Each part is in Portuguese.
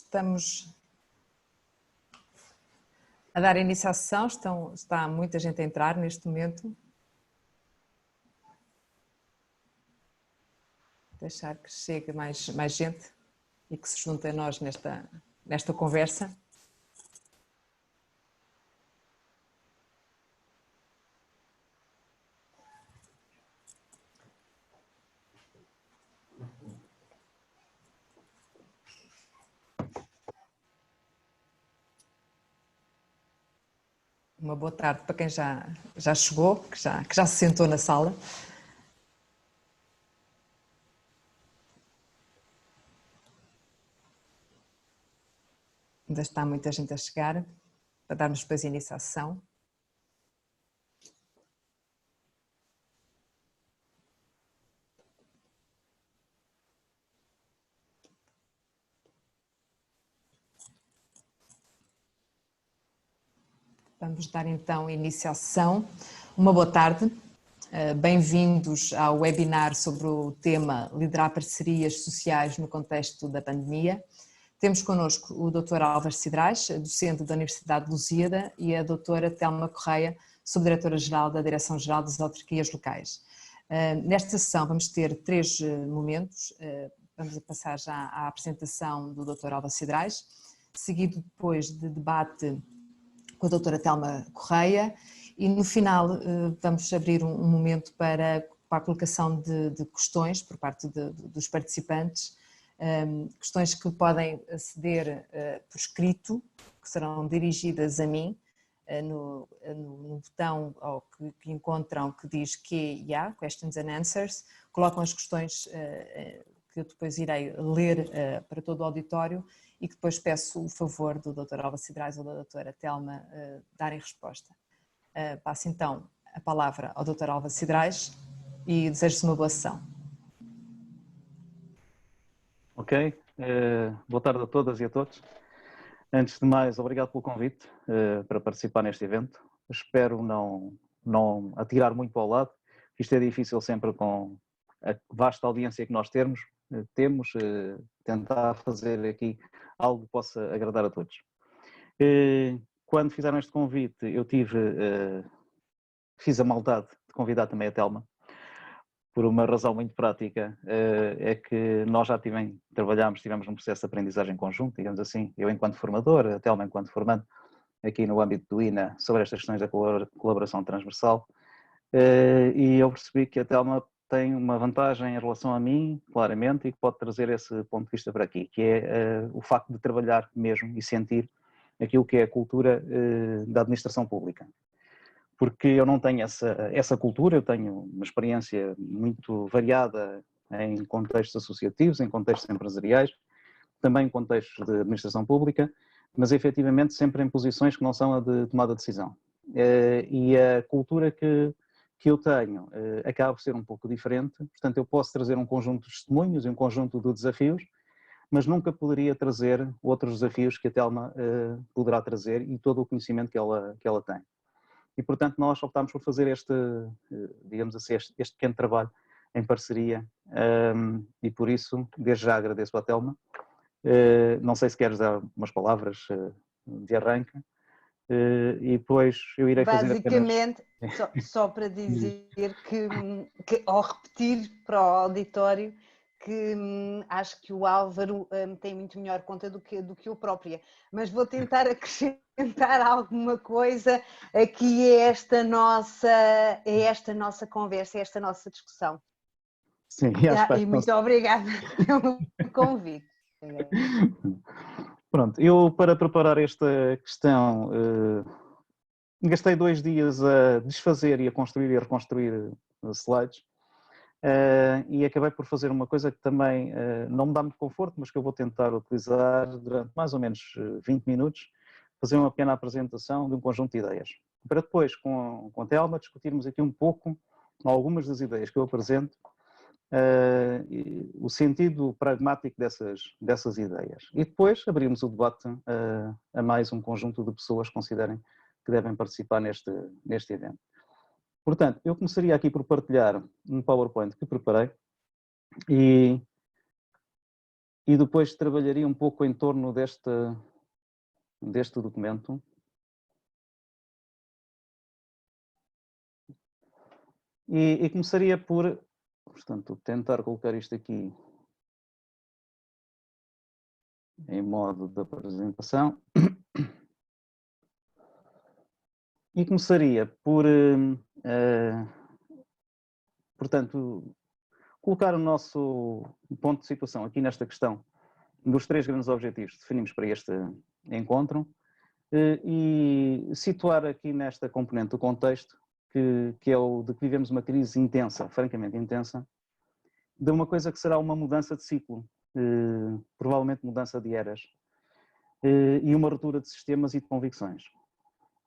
Estamos a dar início à sessão, está muita gente a entrar neste momento. Deixar que chegue mais gente e que se junte a nós nesta conversa. Uma boa tarde para quem já chegou, que já se sentou na sala. Ainda está muita gente a chegar, para darmos depois início à sessão. Vamos dar então início à sessão. Uma boa tarde, bem-vindos ao webinar sobre o tema Liderar Parcerias Sociais no Contexto da Pandemia. Temos connosco o Dr. Álvaro Cidrais, docente da Universidade de Lusíada, e a doutora Telma Correia, subdiretora-geral da Direção-Geral das Autarquias Locais. Nesta sessão vamos ter 3 momentos. Vamos passar já à apresentação do Dr. Álvaro Cidrais, seguido depois de debate com a doutora Telma Correia, e no final vamos abrir um momento para a colocação de questões por parte dos participantes, questões que podem aceder por escrito, que serão dirigidas a mim, no botão que encontram que diz Q&A, Questions and Answers, colocam as questões que eu depois irei ler para todo o auditório, e que depois peço o favor do Dr. Álvaro Cidrais ou da doutora Telma darem resposta. Passo então a palavra ao Dr. Álvaro Cidrais e desejo-lhe uma boa sessão. Ok, boa tarde a todas e a todos. Antes de mais, obrigado pelo convite para participar neste evento. Espero não atirar muito para o lado, isto é difícil sempre com a vasta audiência que nós temos, tentar fazer aqui algo que possa agradar a todos. Quando fizeram este convite, eu fiz a maldade de convidar também a Telma, por uma razão muito prática, é que nós já tivemos um processo de aprendizagem conjunto, digamos assim, eu enquanto formador, a Telma enquanto formando, aqui no âmbito do INA, sobre estas questões da colaboração transversal, e eu percebi que a Telma tem uma vantagem em relação a mim, claramente, e que pode trazer esse ponto de vista para aqui, que é o facto de trabalhar mesmo e sentir aquilo que é a cultura da administração pública. Porque eu não tenho essa cultura, eu tenho uma experiência muito variada em contextos associativos, em contextos empresariais, também em contextos de administração pública, mas efetivamente sempre em posições que não são a de tomada de decisão. E a cultura que eu tenho acaba por ser um pouco diferente, portanto eu posso trazer um conjunto de testemunhos e um conjunto de desafios, mas nunca poderia trazer outros desafios que a Telma poderá trazer e todo o conhecimento que ela tem. E portanto nós optámos por fazer digamos assim, este pequeno trabalho em parceria, e por isso desde já agradeço à Telma. Não sei se queres dar umas palavras de arranque. E depois eu irei fazer basicamente, só para dizer que ao repetir para o auditório, que acho que o Álvaro tem muito melhor conta do que eu própria, mas vou tentar acrescentar alguma coisa aqui a esta nossa conversa, a esta nossa discussão. Sim, e muito obrigada pelo convite. Pronto, eu para preparar esta questão gastei 2 dias a desfazer e a construir e a reconstruir slides, e acabei por fazer uma coisa que também não me dá muito conforto, mas que eu vou tentar utilizar durante mais ou menos 20 minutos, fazer uma pequena apresentação de um conjunto de ideias, para depois com a Telma discutirmos aqui um pouco algumas das ideias que eu apresento, o sentido pragmático dessas ideias, e depois abrimos o debate a mais um conjunto de pessoas que considerem que devem participar neste evento. Portanto, eu começaria aqui por partilhar um PowerPoint que preparei e e depois trabalharia um pouco em torno deste documento. E começaria por, portanto, tentar colocar isto aqui em modo de apresentação. E começaria por, portanto, colocar o nosso ponto de situação aqui nesta questão dos 3 grandes objetivos que definimos para este encontro e situar aqui nesta componente do contexto que é o de que vivemos uma crise intensa, francamente intensa, de uma coisa que será uma mudança de ciclo, provavelmente mudança de eras, e uma ruptura de sistemas e de convicções.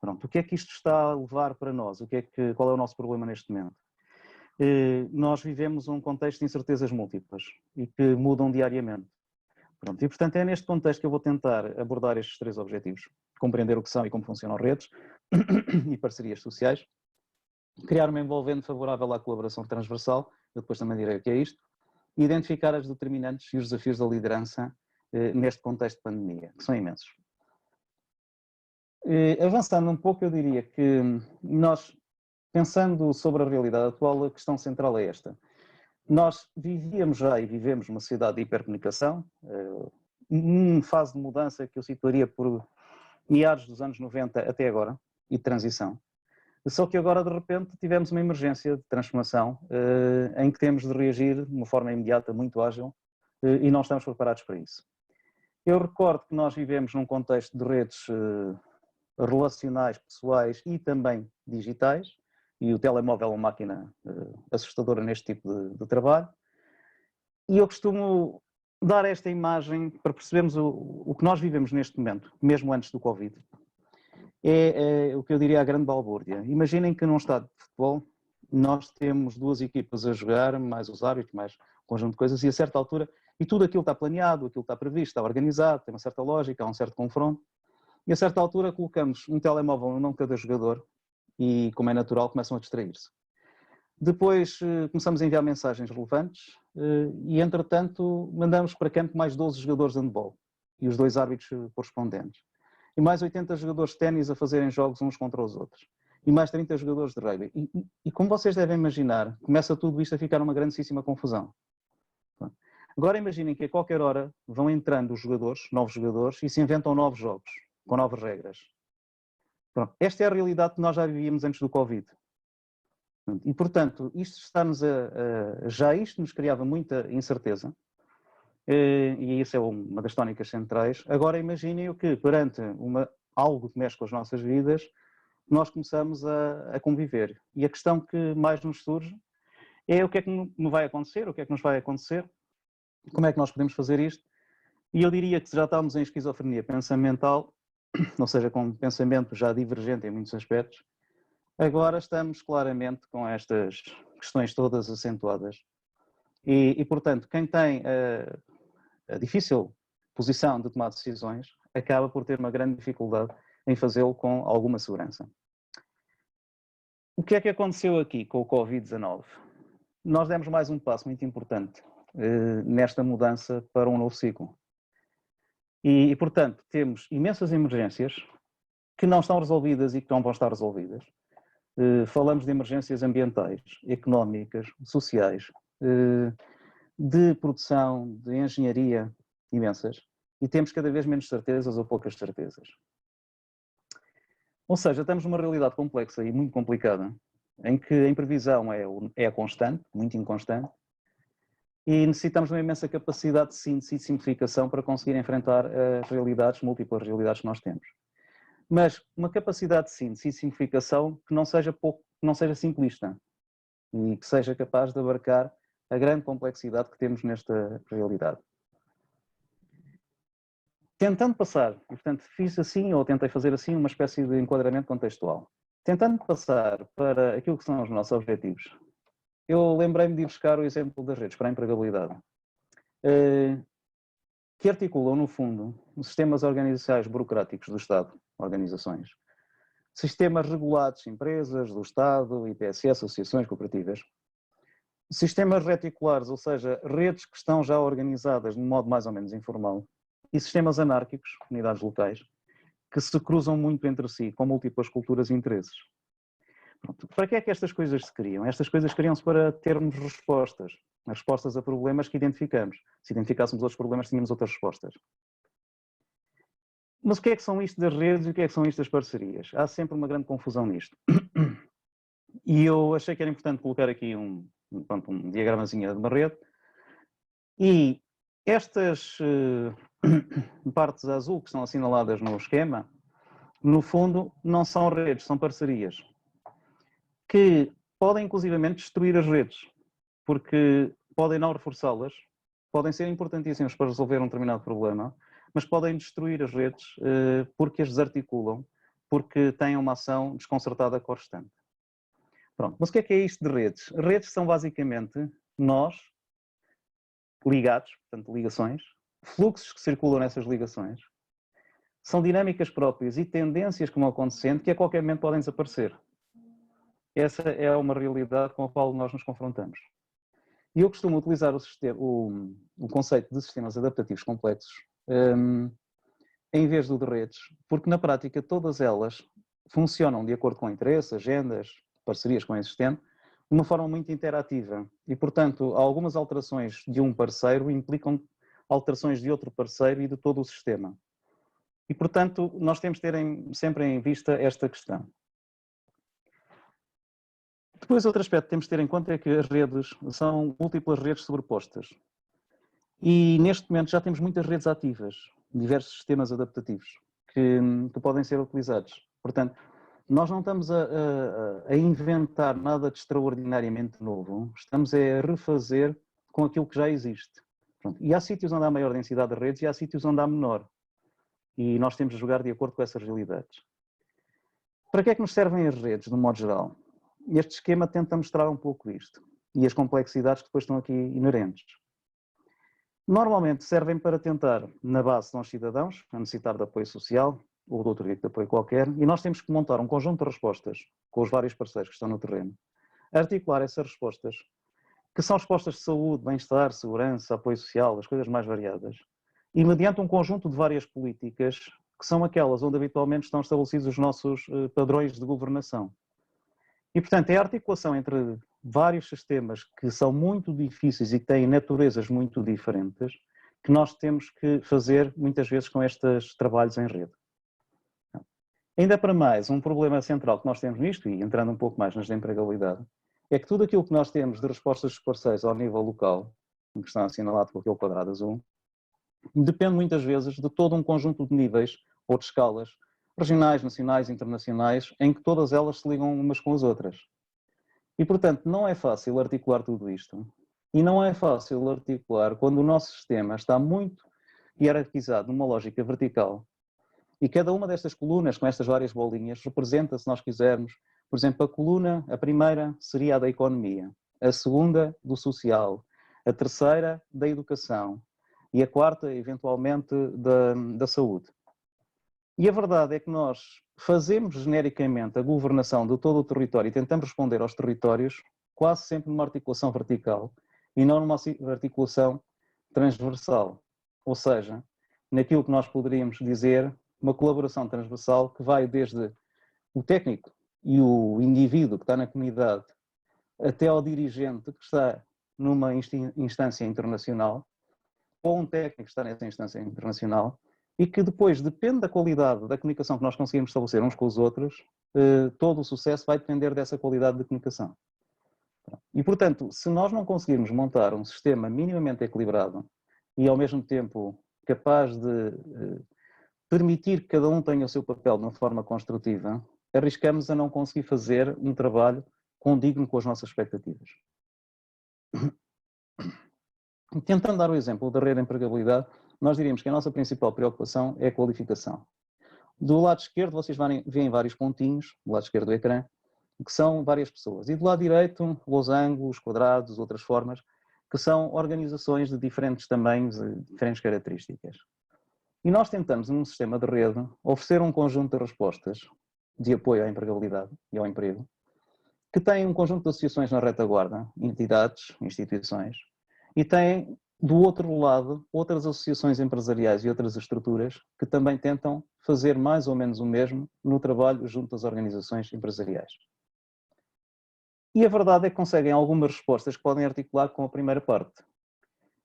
Pronto, o que é que isto está a levar para nós? Qual é o nosso problema neste momento? Nós vivemos um contexto de incertezas múltiplas e que mudam diariamente. Pronto, e portanto é neste contexto que eu vou tentar abordar estes 3 objetivos. Compreender o que são e como funcionam redes e parcerias sociais. Criar uma envolvente favorável à colaboração transversal, eu depois também direi o que é isto. E identificar as determinantes e os desafios da liderança neste contexto de pandemia, que são imensos. Avançando um pouco, eu diria que nós, pensando sobre a realidade atual, a questão central é esta. Nós vivíamos já e vivemos uma sociedade de hipercomunicação, numa fase de mudança que eu situaria por meados dos anos 90 até agora, e de transição. Só que agora, de repente, tivemos uma emergência de transformação em que temos de reagir de uma forma imediata, muito ágil, e não estamos preparados para isso. Eu recordo que nós vivemos num contexto de redes relacionais, pessoais e também digitais, e o telemóvel é uma máquina assustadora neste tipo de trabalho. E eu costumo dar esta imagem para percebermos o que nós vivemos neste momento, mesmo antes do Covid. É o que eu diria a grande balbúrdia. Imaginem que num estádio de futebol nós temos 2 equipas a jogar, mais os árbitros, mais um conjunto de coisas, e a certa altura, e tudo aquilo está planeado, aquilo está previsto, está organizado, tem uma certa lógica, há um certo confronto, e a certa altura colocamos um telemóvel no nome de cada jogador e, como é natural, começam a distrair-se. Depois começamos a enviar mensagens relevantes e, entretanto, mandamos para campo mais 12 jogadores de handball e os 2 árbitros correspondentes. E mais 80 jogadores de ténis a fazerem jogos uns contra os outros. E mais 30 jogadores de rugby. E como vocês devem imaginar, começa tudo isto a ficar uma grandíssima confusão. Agora imaginem que a qualquer hora vão entrando os jogadores, novos jogadores, e se inventam novos jogos, com novas regras. Pronto, esta é a realidade que nós já vivíamos antes do Covid. E, portanto, isto nos criava muita incerteza, e isso é uma das tónicas centrais. Agora imaginem o que, perante algo que mexe com as nossas vidas, nós começamos a conviver. E a questão que mais nos surge é o que é que nos vai acontecer, o que é que nos vai acontecer, como é que nós podemos fazer isto. E eu diria que já estamos em esquizofrenia pensamental, ou seja, com um pensamento já divergente em muitos aspectos. Agora estamos claramente com estas questões todas acentuadas. E portanto, quem tem a difícil posição de tomar decisões acaba por ter uma grande dificuldade em fazê-lo com alguma segurança. O que é que aconteceu aqui com o Covid-19? Nós demos mais um passo muito importante nesta mudança para um novo ciclo. E, portanto, temos imensas emergências que não estão resolvidas e que não vão estar resolvidas. Falamos de emergências ambientais, económicas, sociais, de produção, de engenharia, imensas, e temos cada vez menos certezas ou poucas certezas. Ou seja, estamos numa realidade complexa e muito complicada, em que a imprevisão é constante, muito inconstante, e necessitamos de uma imensa capacidade de síntese e de simplificação para conseguir enfrentar as realidades, múltiplas realidades que nós temos. Mas uma capacidade de síntese e simplificação que não seja simplista e que seja capaz de abarcar a grande complexidade que temos nesta realidade. Tentando passar, e portanto fiz assim, ou tentei fazer assim, uma espécie de enquadramento contextual. Tentando passar para aquilo que são os nossos objetivos, eu lembrei-me de ir buscar o exemplo das redes para a empregabilidade, que articulam, no fundo, os sistemas organizacionais burocráticos do Estado, organizações, sistemas regulados, empresas do Estado, IPSS, associações cooperativas, sistemas reticulares, ou seja, redes que estão já organizadas de um modo mais ou menos informal, e sistemas anárquicos, comunidades locais, que se cruzam muito entre si, com múltiplas culturas e interesses. Pronto. Para que é que estas coisas se criam? Estas coisas criam-se para termos respostas, as respostas a problemas que identificamos. Se identificássemos outros problemas, tínhamos outras respostas. Mas o que é que são isto das redes e o que é que são isto das parcerias? Há sempre uma grande confusão nisto. E eu achei que era importante colocar aqui um diagramazinho de uma rede. E estas partes azul que estão assinaladas no esquema, no fundo, não são redes, são parcerias. Que podem, inclusivamente, destruir as redes, porque podem não reforçá-las, podem ser importantíssimas para resolver um determinado problema, mas podem destruir as redes porque as desarticulam, porque têm uma ação desconcertada com o restante. Pronto, mas o que é isto de redes? Redes são basicamente nós ligados, portanto ligações, fluxos que circulam nessas ligações, são dinâmicas próprias e tendências que vão acontecendo que a qualquer momento podem desaparecer. Essa é uma realidade com a qual nós nos confrontamos. E eu costumo utilizar o conceito de sistemas adaptativos complexos em vez do de redes, porque na prática todas elas funcionam de acordo com interesses, agendas, parcerias com o existente, de uma forma muito interativa. E, portanto, algumas alterações de um parceiro implicam alterações de outro parceiro e de todo o sistema. E, portanto, nós temos de ter sempre em vista esta questão. Depois, outro aspecto que temos de ter em conta é que as redes são múltiplas redes sobrepostas. E, neste momento, já temos muitas redes ativas, diversos sistemas adaptativos, que podem ser utilizados. Portanto, nós não estamos a inventar nada de extraordinariamente novo, estamos a refazer com aquilo que já existe. Pronto. E há sítios onde há maior densidade de redes e há sítios onde há menor. E nós temos de jogar de acordo com essas realidades. Para que é que nos servem as redes, de um modo geral? Este esquema tenta mostrar um pouco isto e as complexidades que depois estão aqui inerentes. Normalmente servem para tentar, na base são os cidadãos, a necessitar de apoio social ou de outro tipo de apoio qualquer, e nós temos que montar um conjunto de respostas com os vários parceiros que estão no terreno, articular essas respostas, que são respostas de saúde, bem-estar, segurança, apoio social, as coisas mais variadas, e mediante um conjunto de várias políticas que são aquelas onde habitualmente estão estabelecidos os nossos padrões de governação. E, portanto, é a articulação entre vários sistemas que são muito difíceis e que têm naturezas muito diferentes que nós temos que fazer muitas vezes com estes trabalhos em rede. Ainda para mais, um problema central que nós temos nisto, e entrando um pouco mais nas de empregabilidade, é que tudo aquilo que nós temos de respostas dos parceiros ao nível local, que está assinalado com aquele quadrado azul, depende muitas vezes de todo um conjunto de níveis ou de escalas regionais, nacionais, internacionais, em que todas elas se ligam umas com as outras. E, portanto, não é fácil articular tudo isto. E não é fácil articular quando o nosso sistema está muito hierarquizado numa lógica vertical. E cada uma destas colunas, com estas várias bolinhas, representa, se nós quisermos, por exemplo, a primeira seria a da economia, a segunda do social, a terceira da educação e a quarta, eventualmente, da saúde. E a verdade é que nós fazemos genericamente a governação de todo o território e tentamos responder aos territórios quase sempre numa articulação vertical e não numa articulação transversal. Ou seja, naquilo que nós poderíamos dizer uma colaboração transversal que vai desde o técnico e o indivíduo que está na comunidade até ao dirigente que está numa instância internacional ou um técnico que está nessa instância internacional e que depois, depende da qualidade da comunicação que nós conseguimos estabelecer uns com os outros, todo o sucesso vai depender dessa qualidade de comunicação. E, portanto, se nós não conseguirmos montar um sistema minimamente equilibrado e, ao mesmo tempo, capaz de permitir que cada um tenha o seu papel de uma forma construtiva, arriscamos a não conseguir fazer um trabalho condigno com as nossas expectativas. Tentando dar o exemplo da rede de empregabilidade, nós diríamos que a nossa principal preocupação é a qualificação. Do lado esquerdo vocês veem vários pontinhos, do lado esquerdo do ecrã, que são várias pessoas. E do lado direito, losangos, quadrados, outras formas, que são organizações de diferentes tamanhos e diferentes características. E nós tentamos, num sistema de rede, oferecer um conjunto de respostas de apoio à empregabilidade e ao emprego, que tem um conjunto de associações na retaguarda, entidades, instituições, e tem, do outro lado, outras associações empresariais e outras estruturas que também tentam fazer mais ou menos o mesmo no trabalho junto das organizações empresariais. E a verdade é que conseguem algumas respostas que podem articular com a primeira parte.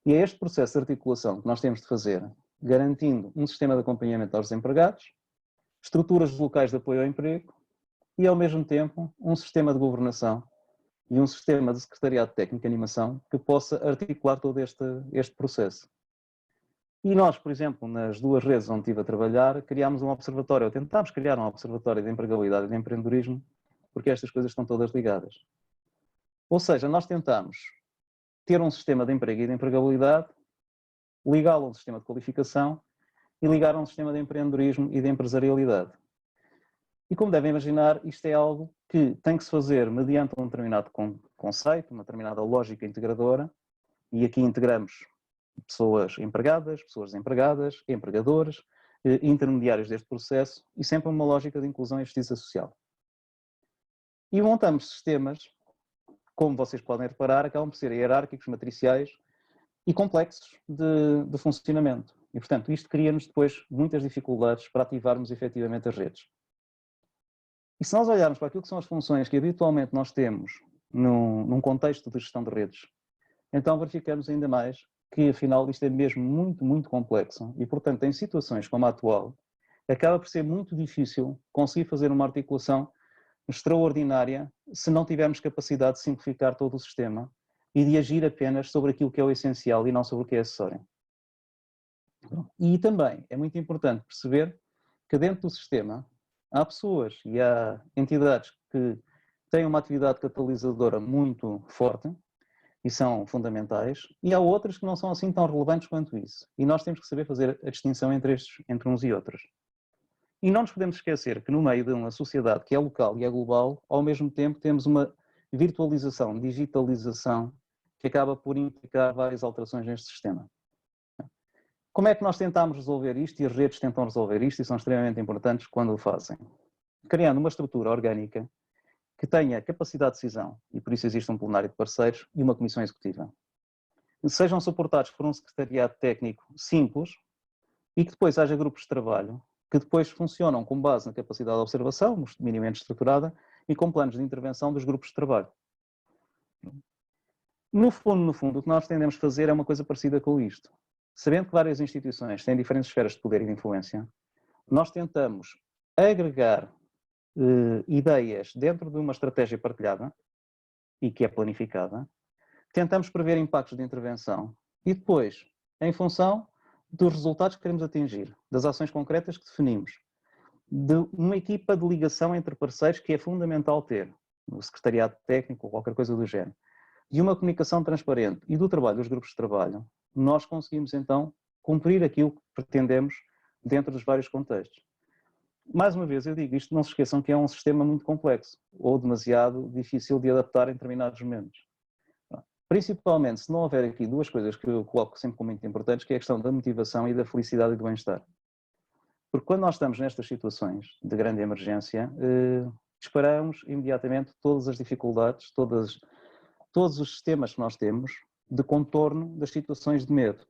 E é este processo de articulação que nós temos de fazer, garantindo um sistema de acompanhamento aos desempregados, estruturas locais de apoio ao emprego e, ao mesmo tempo, um sistema de governação e um sistema de secretariado técnico e animação que possa articular todo este processo. E nós, por exemplo, nas duas redes onde estive a trabalhar, criámos um observatório, ou tentámos criar um observatório de empregabilidade e de empreendedorismo, porque estas coisas estão todas ligadas. Ou seja, nós tentamos ter um sistema de emprego e de empregabilidade, ligá-lo a um sistema de qualificação e ligar a um sistema de empreendedorismo e de empresarialidade. E como devem imaginar, isto é algo que tem que se fazer mediante um determinado conceito, uma determinada lógica integradora, e aqui integramos pessoas empregadas, pessoas desempregadas, empregadores, intermediários deste processo, e sempre uma lógica de inclusão e justiça social. E montamos sistemas, como vocês podem reparar, acabam por ser hierárquicos, matriciais e complexos de funcionamento. E, portanto, isto cria-nos depois muitas dificuldades para ativarmos efetivamente as redes. E se nós olharmos para aquilo que são as funções que habitualmente nós temos num contexto de gestão de redes, então verificamos ainda mais que, afinal, isto é mesmo muito, muito complexo e, portanto, em situações como a atual, acaba por ser muito difícil conseguir fazer uma articulação extraordinária se não tivermos capacidade de simplificar todo o sistema e de agir apenas sobre aquilo que é o essencial e não sobre o que é acessório. E também é muito importante perceber que dentro do sistema há pessoas e há entidades que têm uma atividade catalisadora muito forte e são fundamentais, e há outras que não são assim tão relevantes quanto isso. E nós temos que saber fazer a distinção entre uns e outros. E não nos podemos esquecer que no meio de uma sociedade que é local e é global, ao mesmo tempo temos uma virtualização, digitalização, que acaba por implicar várias alterações neste sistema. Como é que nós tentamos resolver isto e as redes tentam resolver isto e são extremamente importantes quando o fazem? Criando uma estrutura orgânica que tenha capacidade de decisão, e por isso existe um plenário de parceiros e uma comissão executiva. Sejam suportados por um secretariado técnico simples e que depois haja grupos de trabalho que depois funcionam com base na capacidade de observação, minimamente estruturada, e com planos de intervenção dos grupos de trabalho. No fundo, o que nós tendemos a fazer é uma coisa parecida com isto. Sabendo que várias instituições têm diferentes esferas de poder e de influência, nós tentamos agregar ideias dentro de uma estratégia partilhada e que é planificada, tentamos prever impactos de intervenção e depois, em função dos resultados que queremos atingir, das ações concretas que definimos, de uma equipa de ligação entre parceiros que é fundamental ter, no secretariado técnico ou qualquer coisa do género, de uma comunicação transparente e do trabalho dos grupos de trabalho, nós conseguimos então cumprir aquilo que pretendemos dentro dos vários contextos. Mais uma vez, eu digo isto, não se esqueçam que é um sistema muito complexo ou demasiado difícil de adaptar em determinados momentos. Principalmente se não houver aqui duas coisas que eu coloco sempre como muito importantes, que é a questão da motivação e da felicidade e do bem-estar. Porque quando nós estamos nestas situações de grande emergência, disparamos imediatamente todas as dificuldades, todos os sistemas que nós temos de contorno das situações de medo.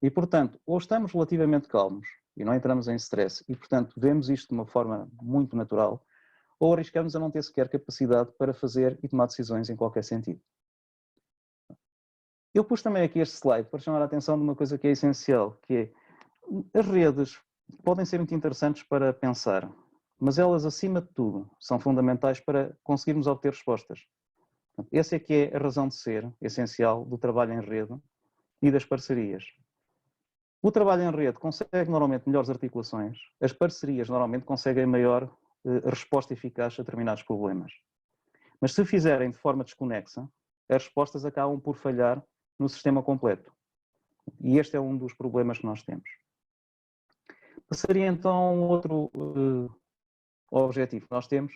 E, portanto, ou estamos relativamente calmos e não entramos em stress e, portanto, vemos isto de uma forma muito natural, ou arriscamos a não ter sequer capacidade para fazer e tomar decisões em qualquer sentido. Eu pus também aqui este slide para chamar a atenção de uma coisa que é essencial, que é as redes podem ser muito interessantes para pensar, mas elas, acima de tudo, são fundamentais para conseguirmos obter respostas. Essa é que é a razão de ser essencial do trabalho em rede e das parcerias. O trabalho em rede consegue normalmente melhores articulações, as parcerias normalmente conseguem maior resposta eficaz a determinados problemas. Mas se fizerem de forma desconexa, as respostas acabam por falhar no sistema completo. E este é um dos problemas que nós temos. Passaria então outro objetivo que nós temos,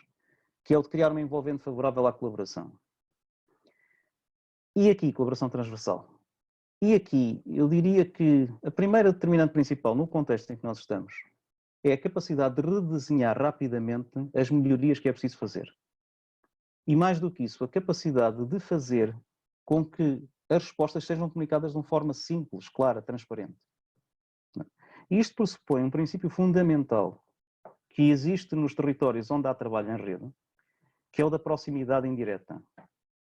que é o de criar uma envolvente favorável à colaboração. E aqui, colaboração transversal. E aqui, eu diria que a primeira determinante principal no contexto em que nós estamos é a capacidade de redesenhar rapidamente as melhorias que é preciso fazer. E mais do que isso, a capacidade de fazer com que as respostas sejam comunicadas de uma forma simples, clara, transparente. E isto pressupõe um princípio fundamental que existe nos territórios onde há trabalho em rede, que é o da proximidade indireta,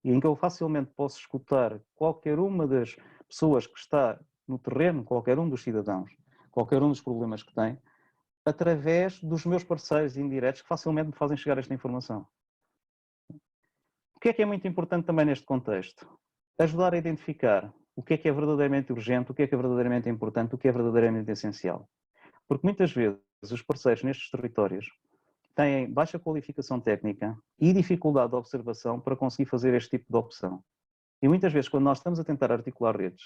e em que eu facilmente posso escutar qualquer uma das pessoas que está no terreno, qualquer um dos cidadãos, qualquer um dos problemas que tem, através dos meus parceiros indiretos que facilmente me fazem chegar esta informação. O que é muito importante também neste contexto? Ajudar a identificar o que é verdadeiramente urgente, o que é verdadeiramente importante, o que é verdadeiramente essencial. Porque muitas vezes os parceiros nestes territórios têm baixa qualificação técnica e dificuldade de observação para conseguir fazer este tipo de opção. E muitas vezes, quando nós estamos a tentar articular redes,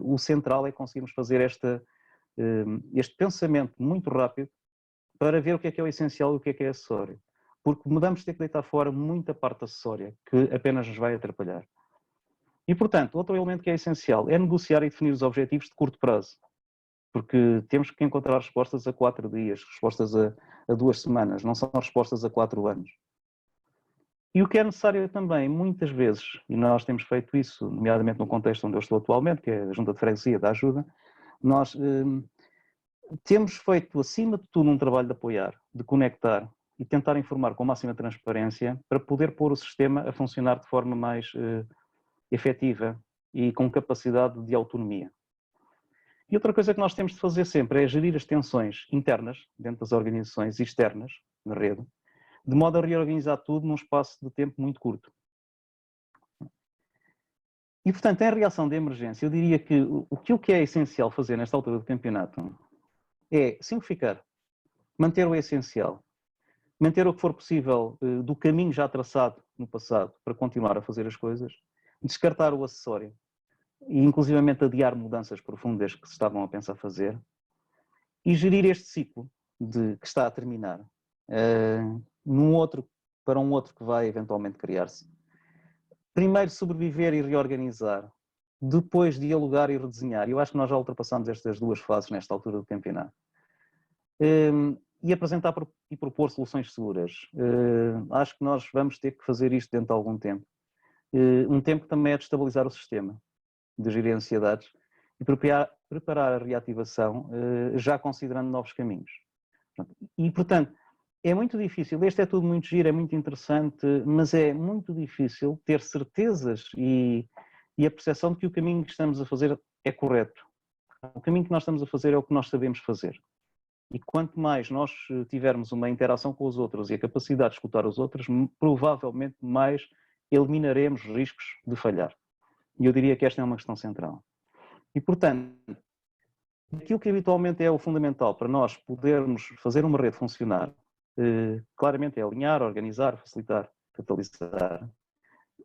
o central é conseguirmos fazer este pensamento muito rápido para ver o que é o essencial e o que é acessório. Porque vamos ter que deitar fora muita parte acessória, que apenas nos vai atrapalhar. E, portanto, outro elemento que é essencial é negociar e definir os objetivos de curto prazo. Porque temos que encontrar respostas a 4 dias, respostas a 2 semanas, não são respostas a 4 anos. E o que é necessário também, muitas vezes, e nós temos feito isso, nomeadamente no contexto onde eu estou atualmente, que é a Junta de Freguesia da Ajuda, nós temos feito, acima de tudo, um trabalho de apoiar, de conectar e tentar informar com máxima transparência para poder pôr o sistema a funcionar de forma mais efetiva e com capacidade de autonomia. E outra coisa que nós temos de fazer sempre é gerir as tensões internas, dentro das organizações, e externas, na rede, de modo a reorganizar tudo num espaço de tempo muito curto. E, portanto, em reação de emergência, eu diria que o que é essencial fazer nesta altura do campeonato é simplificar, manter o essencial, manter o que for possível do caminho já traçado no passado para continuar a fazer as coisas, descartar o acessório e, inclusivamente, adiar mudanças profundas que se estavam a pensar fazer e gerir este ciclo que está a terminar para um outro que vai eventualmente criar-se. Primeiro sobreviver e reorganizar, depois dialogar e redesenhar. Eu acho que nós já ultrapassamos estas duas fases nesta altura do campeonato. E apresentar e propor soluções seguras. Acho que nós vamos ter que fazer isto dentro de algum tempo. Um tempo que também é de estabilizar o sistema, de gerir ansiedades e preparar a reativação, já considerando novos caminhos. E, portanto, é muito difícil, este é tudo muito giro, é muito interessante, mas é muito difícil ter certezas e a percepção de que o caminho que estamos a fazer é correto. O caminho que nós estamos a fazer é o que nós sabemos fazer. E quanto mais nós tivermos uma interação com os outros e a capacidade de escutar os outros, provavelmente mais eliminaremos riscos de falhar. E eu diria que esta é uma questão central. E, portanto, aquilo que habitualmente é o fundamental para nós podermos fazer uma rede funcionar, claramente é alinhar, organizar, facilitar, catalisar.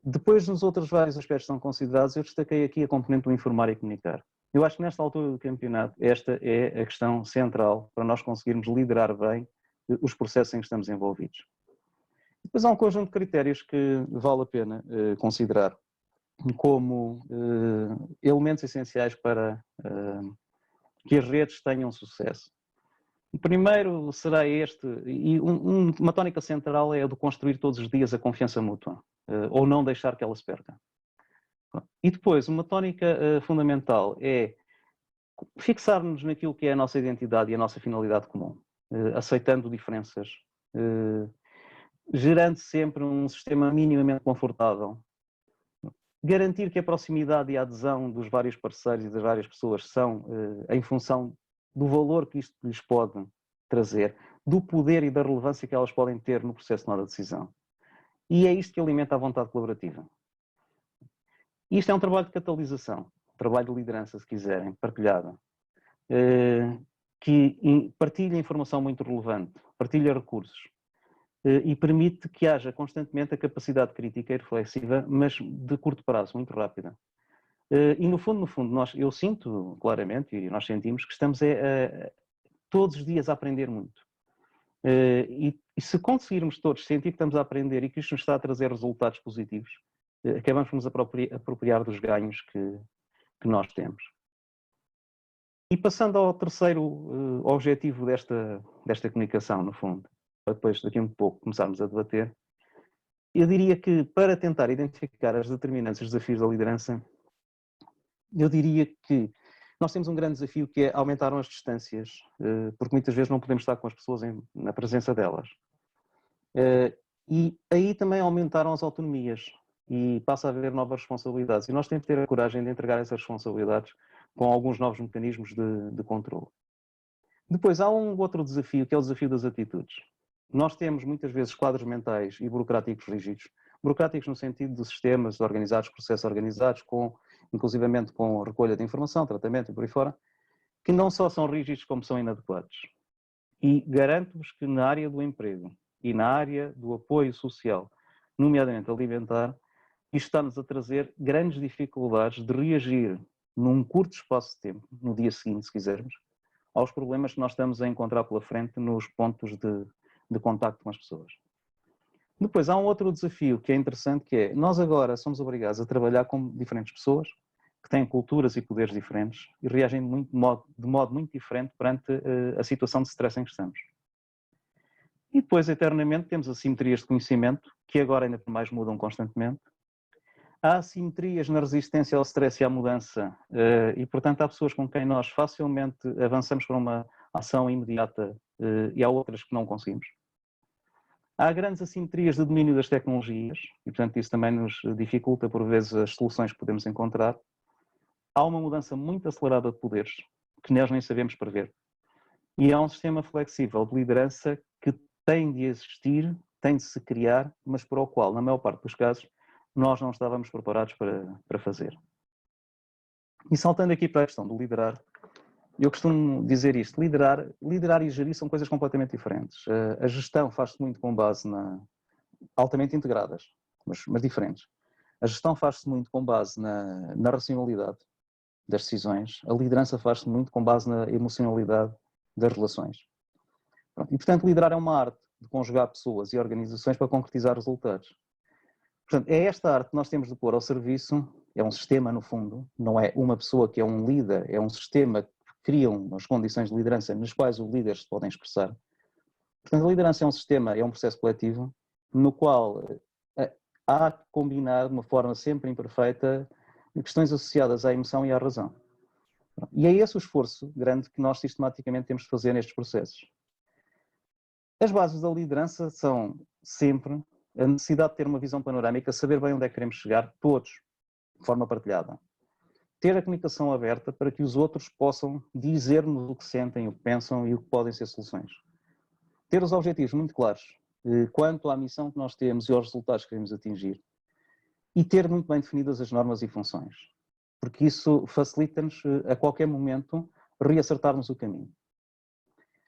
Depois, nos outros vários aspectos que são considerados, eu destaquei aqui a componente do informar e comunicar. Eu acho que nesta altura do campeonato, esta é a questão central para nós conseguirmos liderar bem os processos em que estamos envolvidos. Depois há um conjunto de critérios que vale a pena considerar como elementos essenciais para que as redes tenham sucesso. O primeiro será este, e uma tónica central é a de construir todos os dias a confiança mútua, ou não deixar que ela se perca. E depois, uma tónica fundamental é fixar-nos naquilo que é a nossa identidade e a nossa finalidade comum, aceitando diferenças, gerando sempre um sistema minimamente confortável, garantir que a proximidade e a adesão dos vários parceiros e das várias pessoas são em função do valor que isto lhes pode trazer, do poder e da relevância que elas podem ter no processo de tomada de decisão. E é isto que alimenta a vontade colaborativa. Isto é um trabalho de catalisação, trabalho de liderança, se quiserem, partilhada, que partilha informação muito relevante, partilha recursos e permite que haja constantemente a capacidade crítica e reflexiva, mas de curto prazo, muito rápida. E no fundo, eu sinto claramente, e nós sentimos, que estamos todos os dias a aprender muito. E se conseguirmos todos sentir que estamos a aprender e que isto nos está a trazer resultados positivos, acabamos por nos apropriar dos ganhos que nós temos. E passando ao terceiro objetivo desta comunicação, no fundo, para depois daqui a um pouco começarmos a debater, Eu diria que para tentar identificar as determinantes e os desafios da liderança, eu diria que nós temos um grande desafio que é aumentar as distâncias, porque muitas vezes não podemos estar com as pessoas na presença delas. E aí também aumentaram as autonomias e passa a haver novas responsabilidades. E nós temos que ter a coragem de entregar essas responsabilidades com alguns novos mecanismos de controle. Depois há um outro desafio, que é o desafio das atitudes. Nós temos muitas vezes quadros mentais e burocráticos rígidos. Burocráticos no sentido de sistemas organizados, processos organizados, inclusivamente com recolha de informação, tratamento e por aí fora, que não só são rígidos como são inadequados. E garanto-vos que na área do emprego e na área do apoio social, nomeadamente alimentar, isto está-nos a trazer grandes dificuldades de reagir num curto espaço de tempo, no dia seguinte, se quisermos, aos problemas que nós estamos a encontrar pela frente nos pontos de contacto com as pessoas. Depois há um outro desafio que é interessante, que é nós agora somos obrigados a trabalhar com diferentes pessoas que têm culturas e poderes diferentes e reagem de modo muito diferente perante a situação de stress em que estamos. E depois, eternamente, temos assimetrias de conhecimento, que agora ainda por mais mudam constantemente. Há assimetrias na resistência ao stress e à mudança e, portanto, há pessoas com quem nós facilmente avançamos para uma ação imediata e há outras que não conseguimos. Há grandes assimetrias de domínio das tecnologias e, portanto, isso também nos dificulta, por vezes, as soluções que podemos encontrar. Há uma mudança muito acelerada de poderes que nós nem sabemos prever. E há um sistema flexível de liderança que tem de existir, tem de se criar, mas para o qual, na maior parte dos casos, nós não estávamos preparados para fazer. E saltando aqui para a questão do liderar, eu costumo dizer isto, liderar e gerir são coisas completamente diferentes. A gestão faz-se muito com base altamente integradas, mas diferentes. A gestão faz-se muito com base na racionalidade das decisões, a liderança faz-se muito com base na emocionalidade das relações. E, portanto, liderar é uma arte de conjugar pessoas e organizações para concretizar resultados. Portanto, é esta arte que nós temos de pôr ao serviço, é um sistema no fundo, não é uma pessoa que é um líder, é um sistema que cria as condições de liderança nas quais os líderes se podem expressar. Portanto, a liderança é um sistema, é um processo coletivo, no qual há que combinar de uma forma sempre imperfeita questões associadas à emoção e à razão. E é esse o esforço grande que nós sistematicamente temos de fazer nestes processos. As bases da liderança são sempre a necessidade de ter uma visão panorâmica, saber bem onde é que queremos chegar, todos, de forma partilhada. Ter a comunicação aberta para que os outros possam dizer-nos o que sentem, o que pensam e o que podem ser soluções. Ter os objetivos muito claros quanto à missão que nós temos e aos resultados que queremos atingir. E ter muito bem definidas as normas e funções, porque isso facilita-nos a qualquer momento reacertarmos o caminho.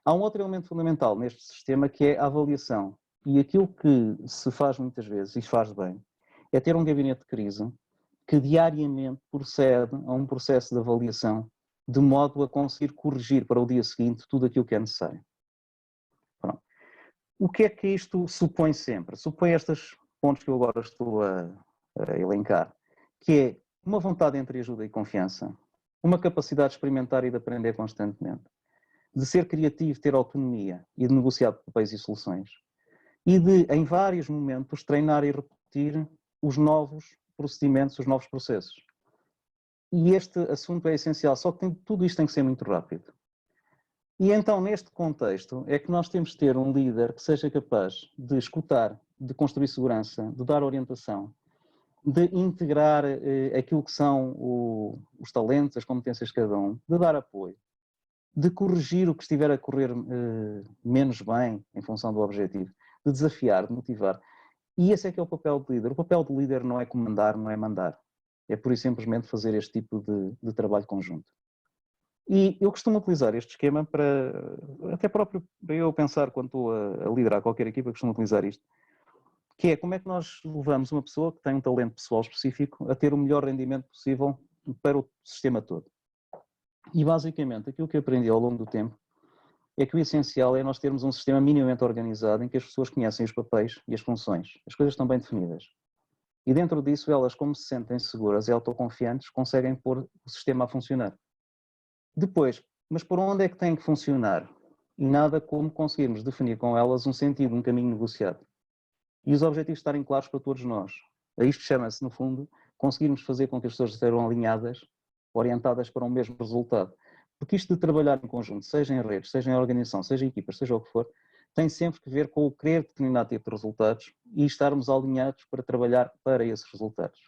Há um outro elemento fundamental neste sistema que é a avaliação. E aquilo que se faz muitas vezes, e se faz bem, é ter um gabinete de crise que diariamente procede a um processo de avaliação de modo a conseguir corrigir para o dia seguinte tudo aquilo que é necessário. Pronto. O que é que isto supõe sempre? Supõe estes pontos que eu agora estou a elencar, que é uma vontade entre ajuda e confiança, uma capacidade de experimentar e de aprender constantemente, de ser criativo, ter autonomia e de negociar papéis e soluções, e de, em vários momentos, treinar e repetir os novos procedimentos, os novos processos. E este assunto é essencial, só que tudo isto tem que ser muito rápido. E então, neste contexto, é que nós temos de ter um líder que seja capaz de escutar, de construir segurança, de dar orientação, de integrar aquilo que são os talentos, as competências de cada um, de dar apoio, de corrigir o que estiver a correr menos bem em função do objetivo, de desafiar, de motivar. E esse é que é o papel do líder. O papel do líder não é comandar, não é mandar. É pura e simplesmente fazer este tipo de trabalho conjunto. E eu costumo utilizar este esquema até próprio para eu pensar quando estou a liderar qualquer equipa, costumo utilizar isto, que é como é que nós levamos uma pessoa que tem um talento pessoal específico a ter o melhor rendimento possível para o sistema todo. E basicamente aquilo que eu aprendi ao longo do tempo é que o essencial é nós termos um sistema minimamente organizado em que as pessoas conhecem os papéis e as funções, as coisas estão bem definidas. E dentro disso elas, como se sentem seguras e autoconfiantes, conseguem pôr o sistema a funcionar. Depois, mas por onde é que tem que funcionar? E nada como conseguirmos definir com elas um sentido, um caminho negociado. e os objetivos estarem claros para todos nós. A isto chama-se, no fundo, conseguirmos fazer com que as pessoas estejam alinhadas, orientadas para um mesmo resultado. Porque isto de trabalhar em conjunto, seja em redes, seja em organização, seja em equipas, seja o que for, tem sempre que ver com o querer determinado tipo de resultados e estarmos alinhados para trabalhar para esses resultados.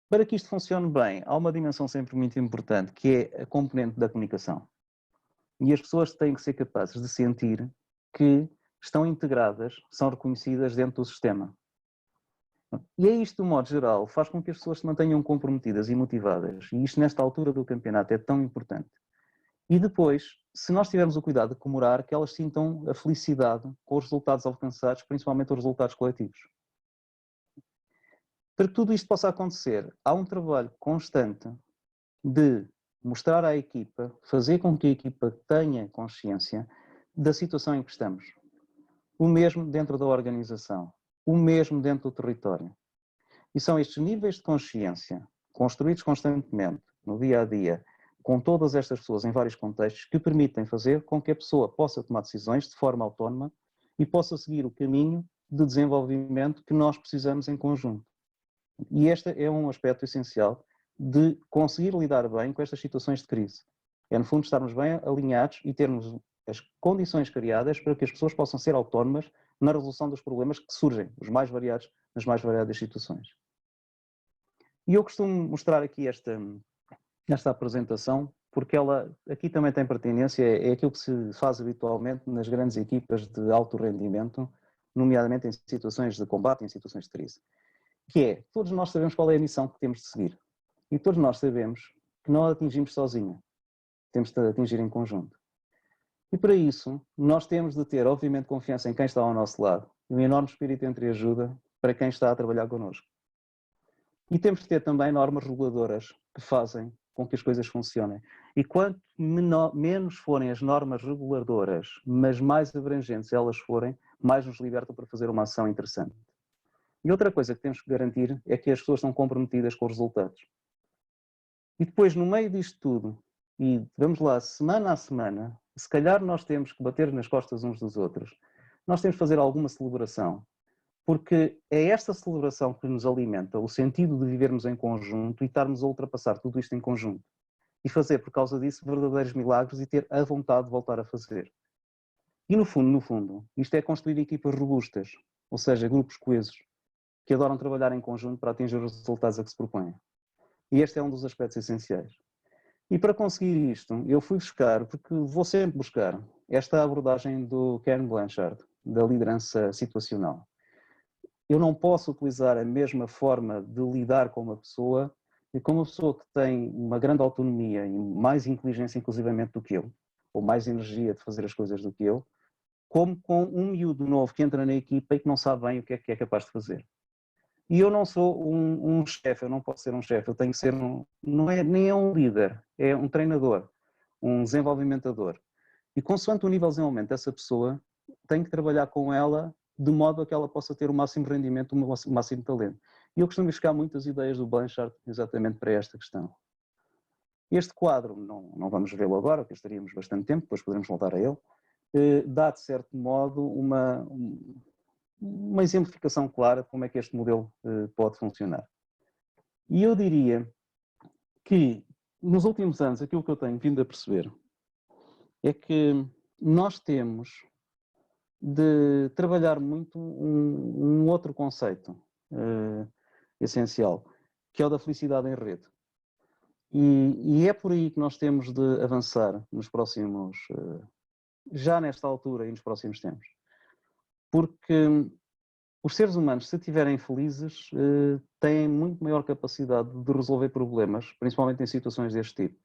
Para que isto funcione bem, há uma dimensão sempre muito importante, que é a componente da comunicação. E as pessoas têm que ser capazes de sentir que estão integradas, são reconhecidas dentro do sistema. E é isto, de um modo geral, faz com que as pessoas se mantenham comprometidas e motivadas. E isto, nesta altura do campeonato, é tão importante. E depois, se nós tivermos o cuidado de comemorar, que elas sintam a felicidade com os resultados alcançados, principalmente os resultados coletivos. Para que tudo isto possa acontecer, há um trabalho constante de mostrar à equipa, fazer com que a equipa tenha consciência da situação em que estamos. O mesmo dentro da organização, o mesmo dentro do território. E são estes níveis de consciência, construídos constantemente, no dia a dia, com todas estas pessoas em vários contextos, que permitem fazer com que a pessoa possa tomar decisões de forma autónoma e possa seguir o caminho de desenvolvimento que nós precisamos em conjunto. E este é um aspecto essencial de conseguir lidar bem com estas situações de crise. É, no fundo, estarmos bem alinhados e termos as condições criadas para que as pessoas possam ser autónomas na resolução dos problemas que surgem, os mais variados, nas mais variadas situações. E eu costumo mostrar aqui esta apresentação, porque ela aqui também tem pertinência, é aquilo que se faz habitualmente nas grandes equipas de alto rendimento, nomeadamente em situações de combate, em situações de crise. Que é, todos nós sabemos qual é a missão que temos de seguir. E todos nós sabemos que não a atingimos sozinhos. Temos de atingir em conjunto. E para isso, nós temos de ter, obviamente, confiança em quem está ao nosso lado e um enorme espírito de entreajuda para quem está a trabalhar connosco. E temos de ter também normas reguladoras que fazem com que as coisas funcionem. E quanto menos forem as normas reguladoras, mas mais abrangentes elas forem, mais nos libertam para fazer uma ação interessante. E outra coisa que temos que garantir é que as pessoas estão comprometidas com os resultados. E depois, no meio disto tudo, e vamos lá, semana a semana, se calhar nós temos que bater nas costas uns dos outros, nós temos que fazer alguma celebração, porque é esta celebração que nos alimenta o sentido de vivermos em conjunto e estarmos a ultrapassar tudo isto em conjunto. E fazer, por causa disso, verdadeiros milagres e ter a vontade de voltar a fazer. E no fundo, isto é construir equipas robustas, ou seja, grupos coesos, que adoram trabalhar em conjunto para atingir os resultados a que se propõem. E este é um dos aspectos essenciais. E para conseguir isto, eu fui buscar, porque vou sempre buscar, esta abordagem do Ken Blanchard, da liderança situacional. Eu não posso utilizar a mesma forma de lidar com uma pessoa e com uma pessoa que tem uma grande autonomia e mais inteligência inclusivamente do que eu, ou mais energia de fazer as coisas do que eu, como com um miúdo novo que entra na equipa e que não sabe bem o que é capaz de fazer. E eu não sou um chefe, eu não posso ser um chefe, eu tenho que ser nem é um líder, é um treinador, um desenvolvimentador. E consoante o nível de desenvolvimento dessa pessoa, tenho que trabalhar com ela de modo a que ela possa ter o máximo rendimento, o máximo talento. E eu costumo buscar muitas ideias do Blanchard exatamente para esta questão. Este quadro, não vamos vê-lo agora, porque estaríamos bastante tempo, depois poderemos voltar a ele, dá de certo modo uma exemplificação clara de como é que este modelo pode funcionar. E eu diria que, nos últimos anos, aquilo que eu tenho vindo a perceber é que nós temos de trabalhar muito um outro conceito essencial, que é o da felicidade em rede. E é por aí que nós temos de avançar nos próximos, já nesta altura e nos próximos tempos. Porque os seres humanos, se estiverem felizes, têm muito maior capacidade de resolver problemas, principalmente em situações deste tipo.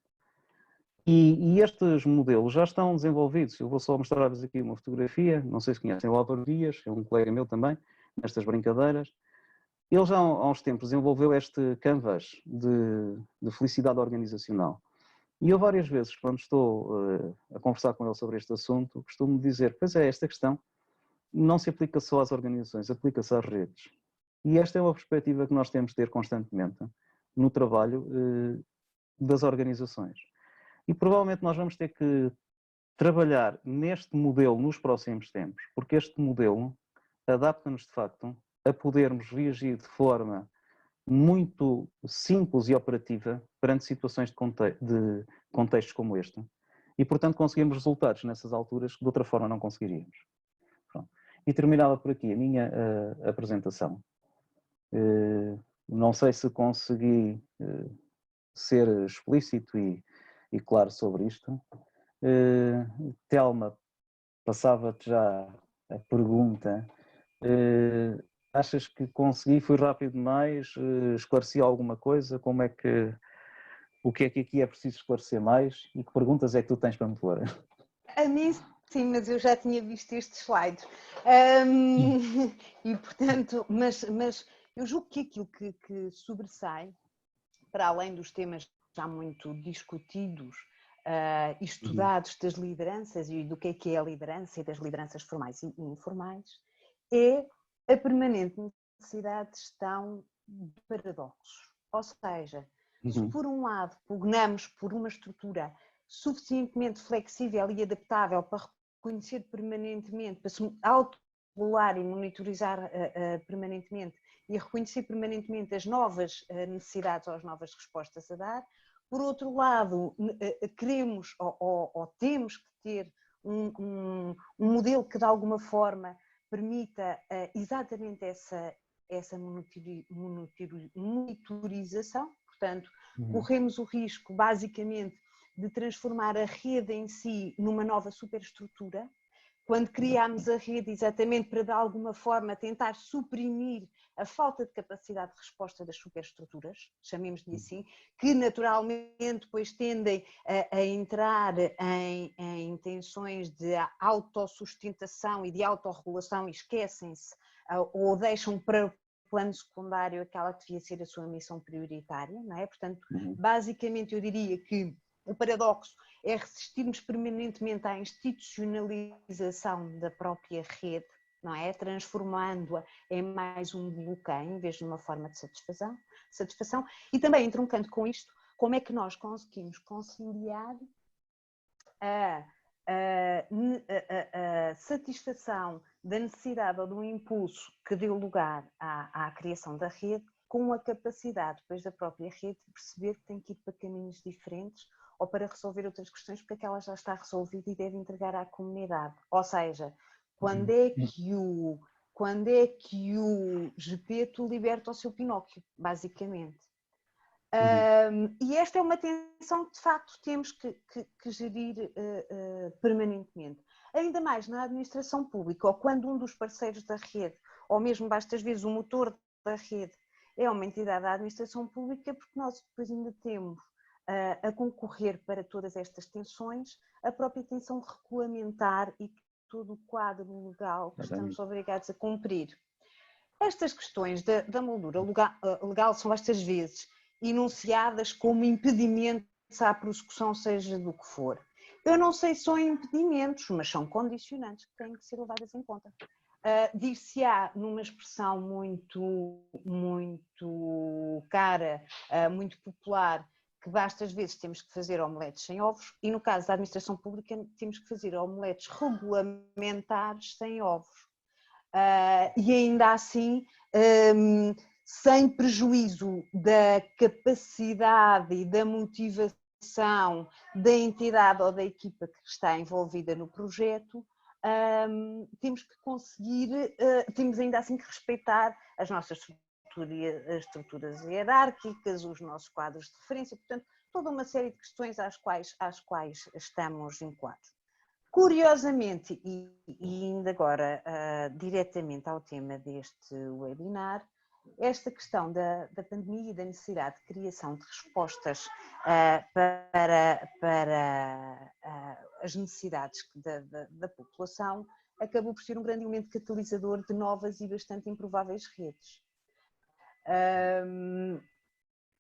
E estes modelos já estão desenvolvidos. Eu vou só mostrar-vos aqui uma fotografia, não sei se conhecem o Álvaro Dias, é um colega meu também, nestas brincadeiras. Ele já há uns tempos desenvolveu este canvas de felicidade organizacional. E eu várias vezes, quando estou a conversar com ele sobre este assunto, costumo dizer, pois é, esta questão não se aplica só às organizações, aplica-se às redes. E esta é uma perspectiva que nós temos de ter constantemente no trabalho das organizações. E provavelmente nós vamos ter que trabalhar neste modelo nos próximos tempos, porque este modelo adapta-nos de facto a podermos reagir de forma muito simples e operativa perante situações de contextos como este e, portanto, conseguimos resultados nessas alturas que de outra forma não conseguiríamos. Pronto. E terminava por aqui a minha apresentação. Não sei se consegui ser explícito e claro sobre isto. Telma, passava-te já a pergunta. Achas que consegui? Fui rápido demais? Esclareci alguma coisa? O que é que aqui é preciso esclarecer mais? E que perguntas é que tu tens para me pôr? A mim sim, mas eu já tinha visto estes slides. E portanto, mas eu julgo que aquilo que sobressai, para além dos temas já muito discutidos e estudados das lideranças e do que é a liderança e das lideranças formais e informais, é a permanente necessidade de gestão de paradoxos. Ou seja, se por um lado pugnamos por uma estrutura suficientemente flexível e adaptável para reconhecer permanentemente, para se autorregular e monitorizar permanentemente e reconhecer permanentemente as novas necessidades ou as novas respostas a dar, por outro lado, queremos ou temos que ter um modelo que de alguma forma permita exatamente essa monitorização, portanto, corremos o risco basicamente de transformar a rede em si numa nova superestrutura, quando criámos a rede exatamente para de alguma forma tentar suprimir a falta de capacidade de resposta das superestruturas, chamemos-lhe assim, que naturalmente depois tendem a entrar em tensões de autossustentação e de autorregulação e esquecem-se ou deixam para o plano secundário aquela que devia ser a sua missão prioritária, não é? Portanto, basicamente eu diria que o paradoxo é resistirmos permanentemente à institucionalização da própria rede, não é? Transformando-a em mais um bloqueio em vez de uma forma de satisfação. E também, entroncando com isto, como é que nós conseguimos conciliar a satisfação da necessidade ou do impulso que deu lugar à criação da rede com a capacidade depois da própria rede de perceber que tem que ir para caminhos diferentes ou para resolver outras questões porque aquela já está resolvida e deve entregar à comunidade. Ou seja, quando é que o Gepeto liberta o seu Pinóquio, basicamente. E esta é uma tensão que de facto temos que gerir permanentemente. Ainda mais na administração pública, ou quando um dos parceiros da rede, ou mesmo basta às vezes o motor da rede, é uma entidade da administração pública, porque nós depois ainda temos a concorrer para todas estas tensões a própria tensão regulamentar e todo o quadro legal que estamos obrigados a cumprir. Estas questões da moldura legal são estas vezes enunciadas como impedimentos à prossecução, seja do que for. Eu não sei se são impedimentos, mas são condicionantes que têm que ser levadas em conta. Dir-se-á numa expressão muito cara, muito popular, que basta às vezes temos que fazer omeletes sem ovos e no caso da administração pública temos que fazer omeletes regulamentares sem ovos. E ainda assim, sem prejuízo da capacidade e da motivação da entidade ou da equipa que está envolvida no projeto, temos que conseguir, temos ainda assim que respeitar as nossas estruturas hierárquicas, os nossos quadros de referência, portanto, toda uma série de questões às quais estamos vinculados. Curiosamente, e indo agora diretamente ao tema deste webinar, esta questão da pandemia e da necessidade de criação de respostas para as necessidades da população acabou por ser um grande elemento catalisador de novas e bastante improváveis redes.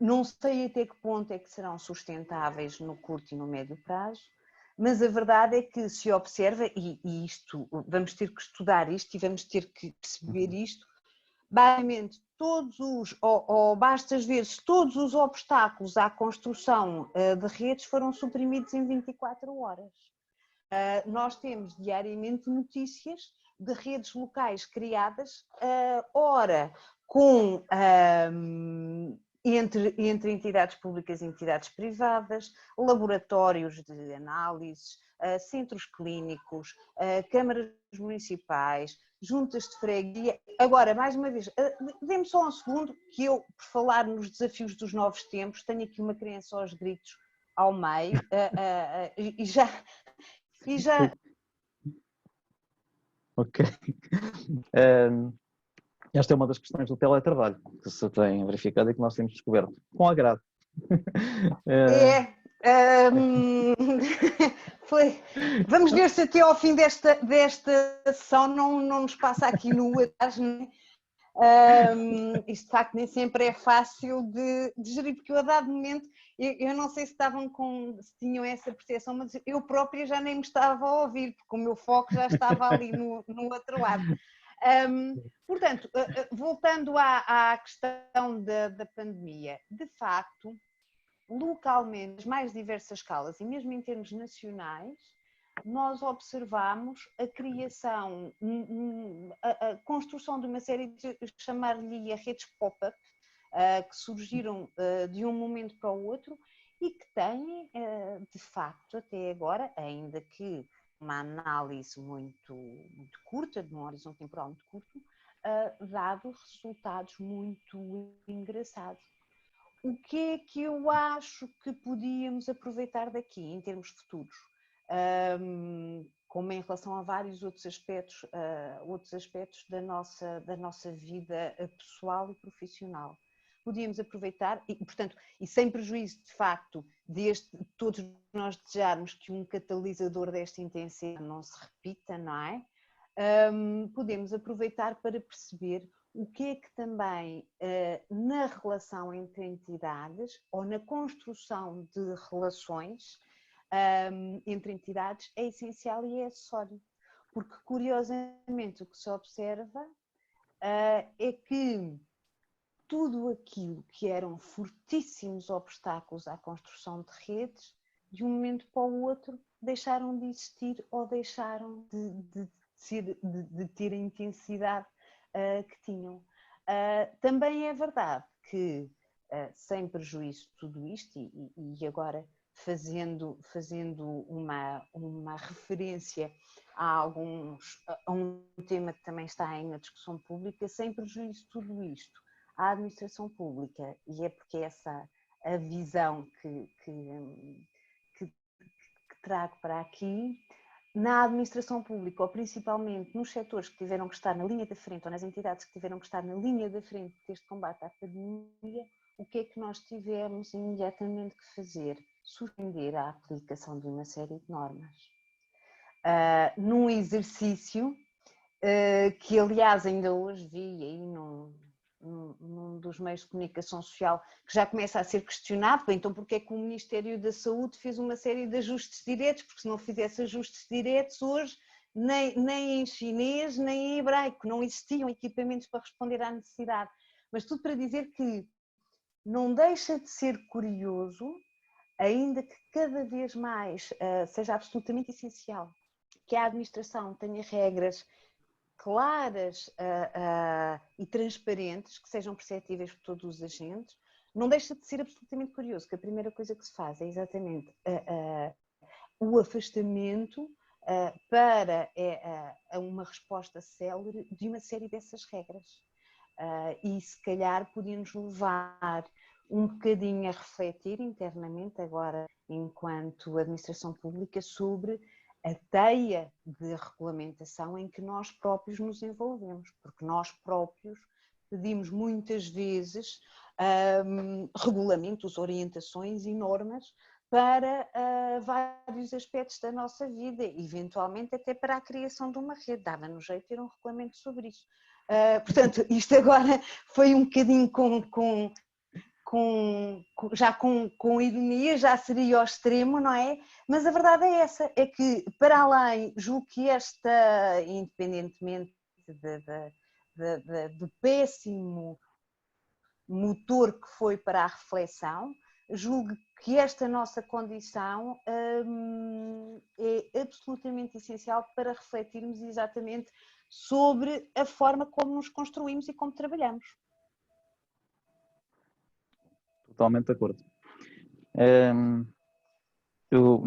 Não sei até que ponto é que serão sustentáveis no curto e no médio prazo, mas a verdade é que se observa, e isto, vamos ter que estudar isto e vamos ter que perceber isto, basicamente basta às vezes todos os obstáculos à construção de redes foram suprimidos em 24 horas. nós temos diariamente notícias de redes locais criadas, ora com, entre entidades públicas e entidades privadas, laboratórios de análises, centros clínicos, câmaras municipais, juntas de freguesia. Agora, mais uma vez, dê-me só um segundo que eu, por falar nos desafios dos novos tempos, tenho aqui uma criança aos gritos ao meio e já... Ok. Esta é uma das questões do teletrabalho que se tem verificado e que nós temos descoberto, com agrado. Foi. Vamos ver se até ao fim desta sessão não nos passa aqui no atrás, né? Isto de facto nem sempre é fácil de gerir, porque eu a dado momento, eu não sei se se tinham essa percepção, mas eu própria já nem me estava a ouvir, porque o meu foco já estava ali no outro lado. Portanto, voltando à questão da pandemia, de facto, localmente, nas mais diversas escalas e mesmo em termos nacionais, nós observamos a criação, a construção de uma série de, chamar-lhe a redes pop-up, que surgiram de um momento para o outro e que têm, de facto, até agora, ainda que uma análise muito curta, de um horizonte temporal muito curto, dado resultados muito engraçados. O que é que eu acho que podíamos aproveitar daqui, em termos futuros? Como em relação a vários outros aspectos da nossa vida pessoal e profissional. Podíamos aproveitar, e, portanto, e sem prejuízo de facto de todos nós desejarmos que um catalisador desta intensidade não se repita, não é? Podemos aproveitar para perceber o que é que também na relação entre entidades ou na construção de relações entre entidades é essencial e é acessório. Porque, curiosamente, o que se observa é que tudo aquilo que eram fortíssimos obstáculos à construção de redes, de um momento para o outro, deixaram de existir ou deixaram de ter a intensidade que tinham. Também é verdade que, sem prejuízo de tudo isto, e agora fazendo uma referência a um tema que também está em discussão pública, sem prejuízo de tudo isto, a administração pública, e é porque essa a visão que trago para aqui, na administração pública, ou principalmente nos setores que tiveram que estar na linha da frente, ou nas entidades que tiveram que estar na linha da frente deste combate à pandemia, o que é que nós tivemos imediatamente que fazer? Suspender a aplicação de uma série de normas. Num exercício que, aliás, ainda hoje vi aí num dos meios de comunicação social, que já começa a ser questionado, então porque é que o Ministério da Saúde fez uma série de ajustes diretos, porque se não fizesse ajustes diretos hoje, nem em chinês, nem em hebraico, não existiam equipamentos para responder à necessidade. Mas tudo para dizer que não deixa de ser curioso, ainda que cada vez mais seja absolutamente essencial, que a administração tenha regras claras e transparentes, que sejam perceptíveis por todos os agentes, não deixa de ser absolutamente curioso que a primeira coisa que se faz é exatamente o afastamento para uma resposta célere de uma série dessas regras. E se calhar podia-nos levar um bocadinho a refletir internamente agora, enquanto administração pública, sobre a teia de regulamentação em que nós próprios nos envolvemos, porque nós próprios pedimos muitas vezes regulamentos, orientações e normas para vários aspectos da nossa vida, eventualmente até para a criação de uma rede. Dava-nos jeito ter um regulamento sobre isso. Portanto, isto agora foi um bocadinho já com ironia, já seria ao extremo, não é? Mas a verdade é essa, é que para além, julgo que esta, independentemente do péssimo motor que foi para a reflexão, julgo que esta nossa condição é absolutamente essencial para refletirmos exatamente sobre a forma como nos construímos e como trabalhamos. Totalmente de acordo. Eu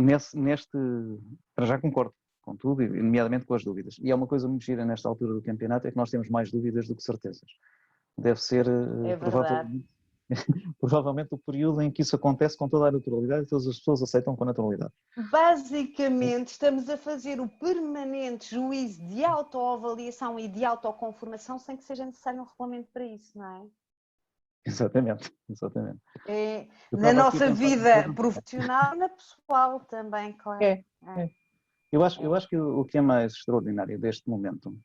para já concordo com tudo, e nomeadamente com as dúvidas. E é uma coisa muito gira nesta altura do campeonato, é que nós temos mais dúvidas do que certezas. Deve ser provavelmente o período em que isso acontece com toda a naturalidade e todas as pessoas aceitam com naturalidade. Basicamente, estamos a fazer o permanente juízo de autoavaliação e de autoconformação sem que seja necessário um regulamento para isso, não é? Exatamente. Na nossa vida profissional e na pessoal também, claro. Eu acho que o que é mais extraordinário deste momento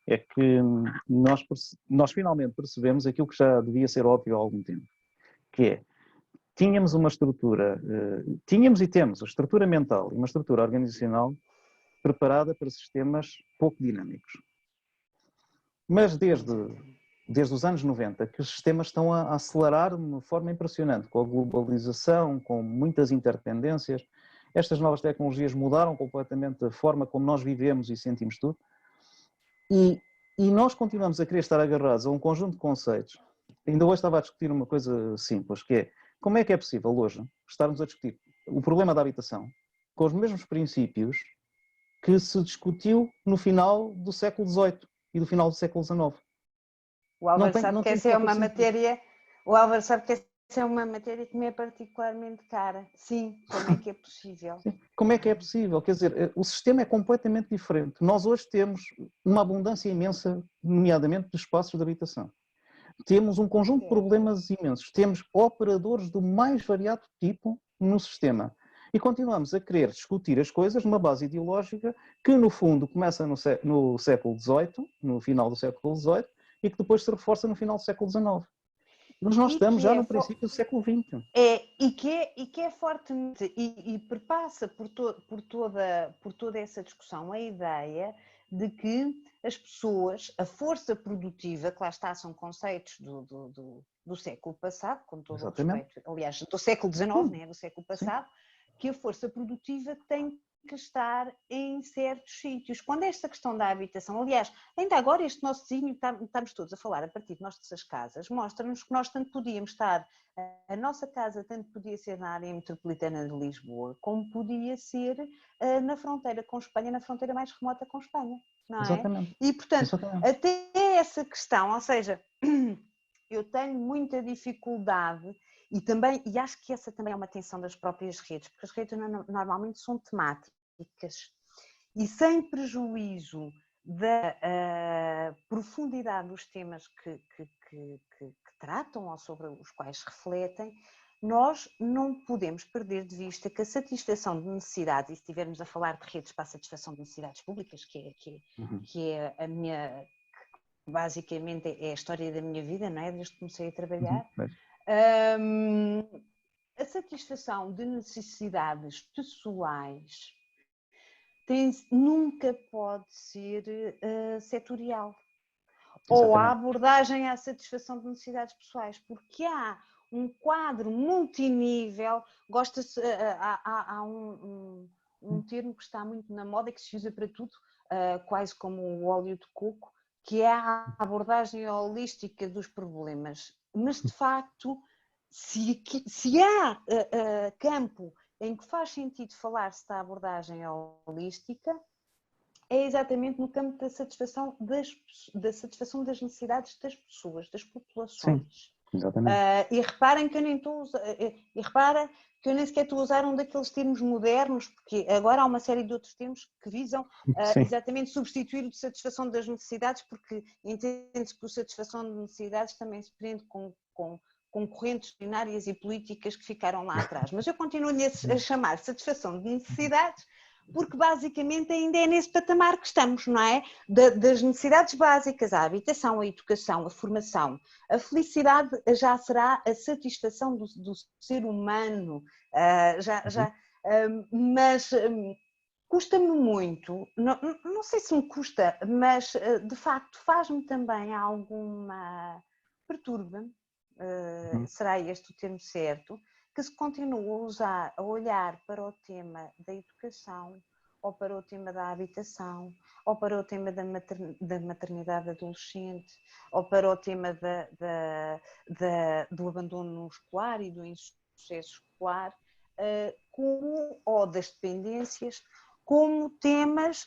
é que nós finalmente percebemos aquilo que já devia ser óbvio há algum tempo, que é, tínhamos uma estrutura, tínhamos e temos a estrutura mental e uma estrutura organizacional preparada para sistemas pouco dinâmicos. Mas desde os anos 90 que os sistemas estão a acelerar de uma forma impressionante, com a globalização, com muitas interdependências. Estas novas tecnologias mudaram completamente a forma como nós vivemos e sentimos tudo. E nós continuamos a querer estar agarrados a um conjunto de conceitos. Ainda hoje estava a discutir uma coisa simples, que é, como é que é possível hoje estarmos a discutir o problema da habitação com os mesmos princípios que se discutiu no final do século XVIII e do final do século XIX? O Álvaro sabe que essa é uma matéria, que me é particularmente cara. Sim, como é que é possível? Sim. Como é que é possível? Quer dizer, o sistema é completamente diferente. Nós hoje temos uma abundância imensa, nomeadamente de espaços de habitação. Temos um conjunto de problemas imensos. Temos operadores do mais variado tipo no sistema. E continuamos a querer discutir as coisas numa base ideológica que, no fundo, começa no século XVIII, no final do século XVIII, e que depois se reforça no final do século XIX. Mas nós estamos já no princípio do século XX. E que é fortemente, e perpassa por toda essa discussão a ideia de que as pessoas, a força produtiva, que lá está, são conceitos do século passado, com todo o respeito, aliás, do século XIX, né, do século passado, que a força produtiva tem que estar em certos sítios. Quando esta questão da habitação, aliás, ainda agora este nosso desenho, estamos todos a falar a partir de nossas casas, mostra-nos que nós tanto podíamos estar, a nossa casa tanto podia ser na área metropolitana de Lisboa, como podia ser na fronteira com Espanha, na fronteira mais remota com Espanha, não é? Exatamente. E, portanto, até essa questão, ou seja, eu tenho muita dificuldade. E acho que essa também é uma tensão das próprias redes, porque as redes normalmente são temáticas e sem prejuízo da profundidade dos temas que tratam ou sobre os quais refletem, nós não podemos perder de vista que a satisfação de necessidades, e se estivermos a falar de redes para a satisfação de necessidades públicas, que é a minha, basicamente é a história da minha vida, não é? Desde que comecei a trabalhar. A satisfação de necessidades pessoais nunca pode ser setorial. Exatamente. Ou a abordagem à satisfação de necessidades pessoais, porque há um quadro multinível, há um termo que está muito na moda, que se usa para tudo, quase como o óleo de coco, que é a abordagem holística dos problemas. Mas, de facto, se há campo em que faz sentido falar-se da abordagem holística, é exatamente no campo da satisfação das necessidades das pessoas, das populações. Sim, exatamente. E reparem que eu nem estou que eu nem sequer estou a usar um daqueles termos modernos, porque agora há uma série de outros termos que visam exatamente substituir o de satisfação das necessidades, porque entende-se que a satisfação de necessidades também se prende com correntes binárias e políticas que ficaram lá atrás. Mas eu continuo-lhe a chamar satisfação de necessidades, porque basicamente ainda é nesse patamar que estamos, não é? Das necessidades básicas, a habitação, a educação, a formação, a felicidade já será a satisfação do ser humano, mas custa-me muito, não sei se me custa, mas de facto faz-me também perturba-me, será este o termo certo, que se continua a olhar para o tema da educação, ou para o tema da habitação, ou para o tema da maternidade adolescente, ou para o tema do abandono escolar e do insucesso escolar, ou das dependências, como temas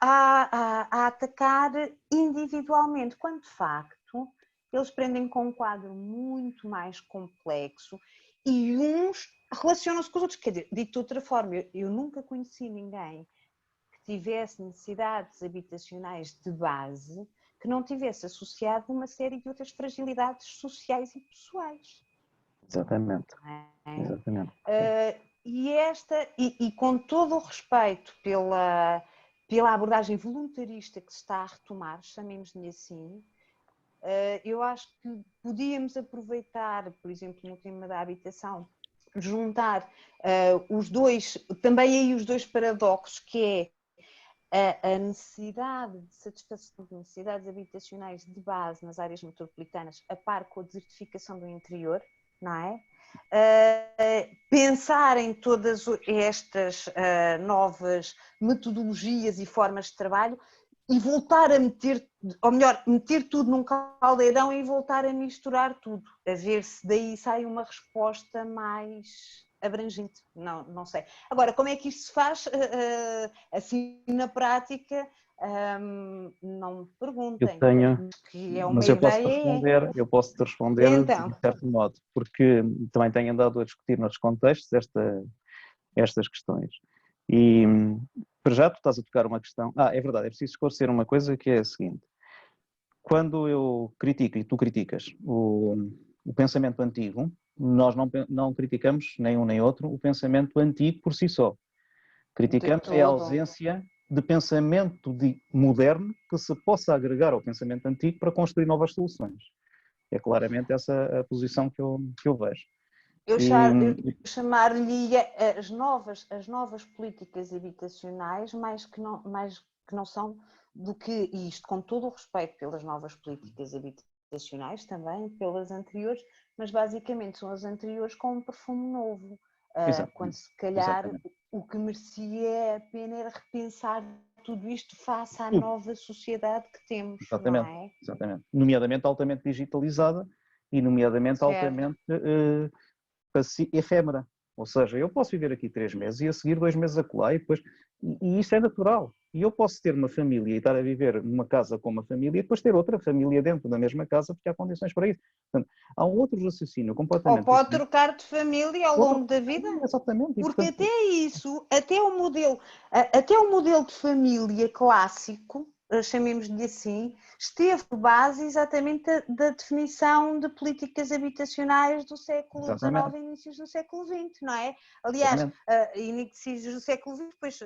a atacar individualmente, quando de facto eles prendem com um quadro muito mais complexo e uns relacionam-se com os outros. Quer dizer, dito de outra forma, eu nunca conheci ninguém que tivesse necessidades habitacionais de base que não tivesse associado uma série de outras fragilidades sociais e pessoais. Exatamente. É? Exatamente. E com todo o respeito pela abordagem voluntarista que se está a retomar, chamemos-lhe assim, eu acho que podíamos aproveitar, por exemplo, no tema da habitação, juntar os dois paradoxos, que é a necessidade de satisfação de necessidades habitacionais de base nas áreas metropolitanas, a par com a desertificação do interior, não é? Pensar em todas estas novas metodologias e formas de trabalho e voltar a meter, ou melhor, meter tudo num caldeirão e voltar a misturar tudo, a ver se daí sai uma resposta mais abrangente, não sei. Agora, como é que isto se faz assim na prática? Não me perguntem. Eu tenho, que é uma mas ideia. eu posso te responder Então. de certo modo, porque também tenho andado a discutir noutros contextos estas questões. E para já tu estás a tocar uma questão. É verdade, é preciso esclarecer uma coisa, que é a seguinte: quando eu critico e tu criticas o pensamento antigo, nós não criticamos nem um nem outro o pensamento antigo por si só. Criticamos a ausência de pensamento moderno que se possa agregar ao pensamento antigo para construir novas soluções. É claramente essa a posição que eu vejo. Eu chamar-lhe as novas políticas habitacionais, mais que não são do que isto, com todo o respeito pelas novas políticas habitacionais, também pelas anteriores, mas basicamente são as anteriores com um perfume novo, quando se calhar o que merecia a pena era repensar tudo isto face à nova sociedade que temos. Exatamente, não é? Exatamente. Nomeadamente altamente digitalizada e nomeadamente altamente efêmera. Ou seja, eu posso viver aqui 3 meses e a seguir 2 meses acolá e depois... E isso é natural. E eu posso ter uma família e estar a viver numa casa com uma família e depois ter outra família dentro da mesma casa porque há condições para isso. Portanto, há um outro raciocínio completamente... Ou pode trocar de família ao longo da vida. Exatamente. Porque até isso, até o modelo de família clássico, chamemos-lhe assim, esteve por base exatamente da definição de políticas habitacionais do século XIX e inícios do século XX, não é? Aliás, inícios do século XX, depois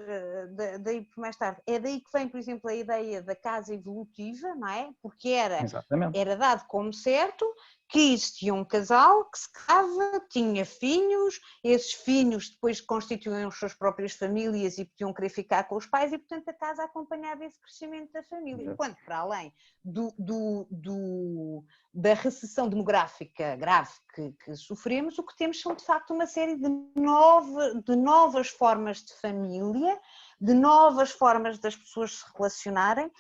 daí por mais tarde, é daí que vem, por exemplo, a ideia da casa evolutiva, não é? Porque era dado como certo que existia um casal que se casava, tinha filhos, esses filhos depois constituíam as suas próprias famílias e podiam querer ficar com os pais e, portanto, a casa acompanhava esse crescimento da família. Quando, para além da recessão demográfica grave que sofremos, o que temos são, de facto, uma série de novas formas de família, de novas formas das pessoas se relacionarem,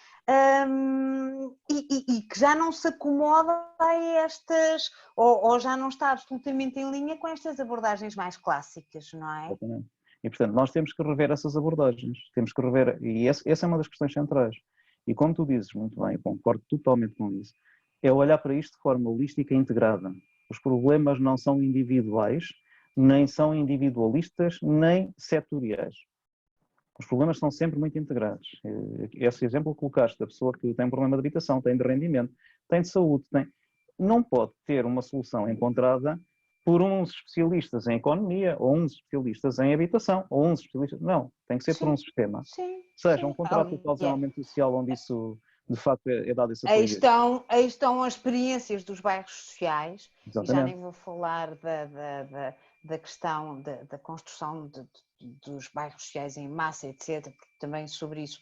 e que já não se acomoda a estas, ou já não está absolutamente em linha com estas abordagens mais clássicas, não é? Exatamente. E, portanto, nós temos que rever essas abordagens, temos que rever, e essa é uma das questões centrais. E como tu dizes muito bem, eu concordo totalmente com isso, é olhar para isto de forma holística e integrada. Os problemas não são individuais, nem são individualistas, nem setoriais. Os problemas são sempre muito integrados. Esse exemplo que colocaste, da pessoa que tem um problema de habitação, tem de rendimento, tem de saúde, não pode ter uma solução encontrada por uns especialistas em economia, ou uns especialistas em habitação, ou uns especialistas... Não, tem que ser por um sistema. Seja um contrato de desenvolvimento social onde isso, de facto, é dado esse apoio. Aí estão as experiências dos bairros sociais, e já nem vou falar da questão da construção dos bairros sociais em massa, etc., porque também sobre isso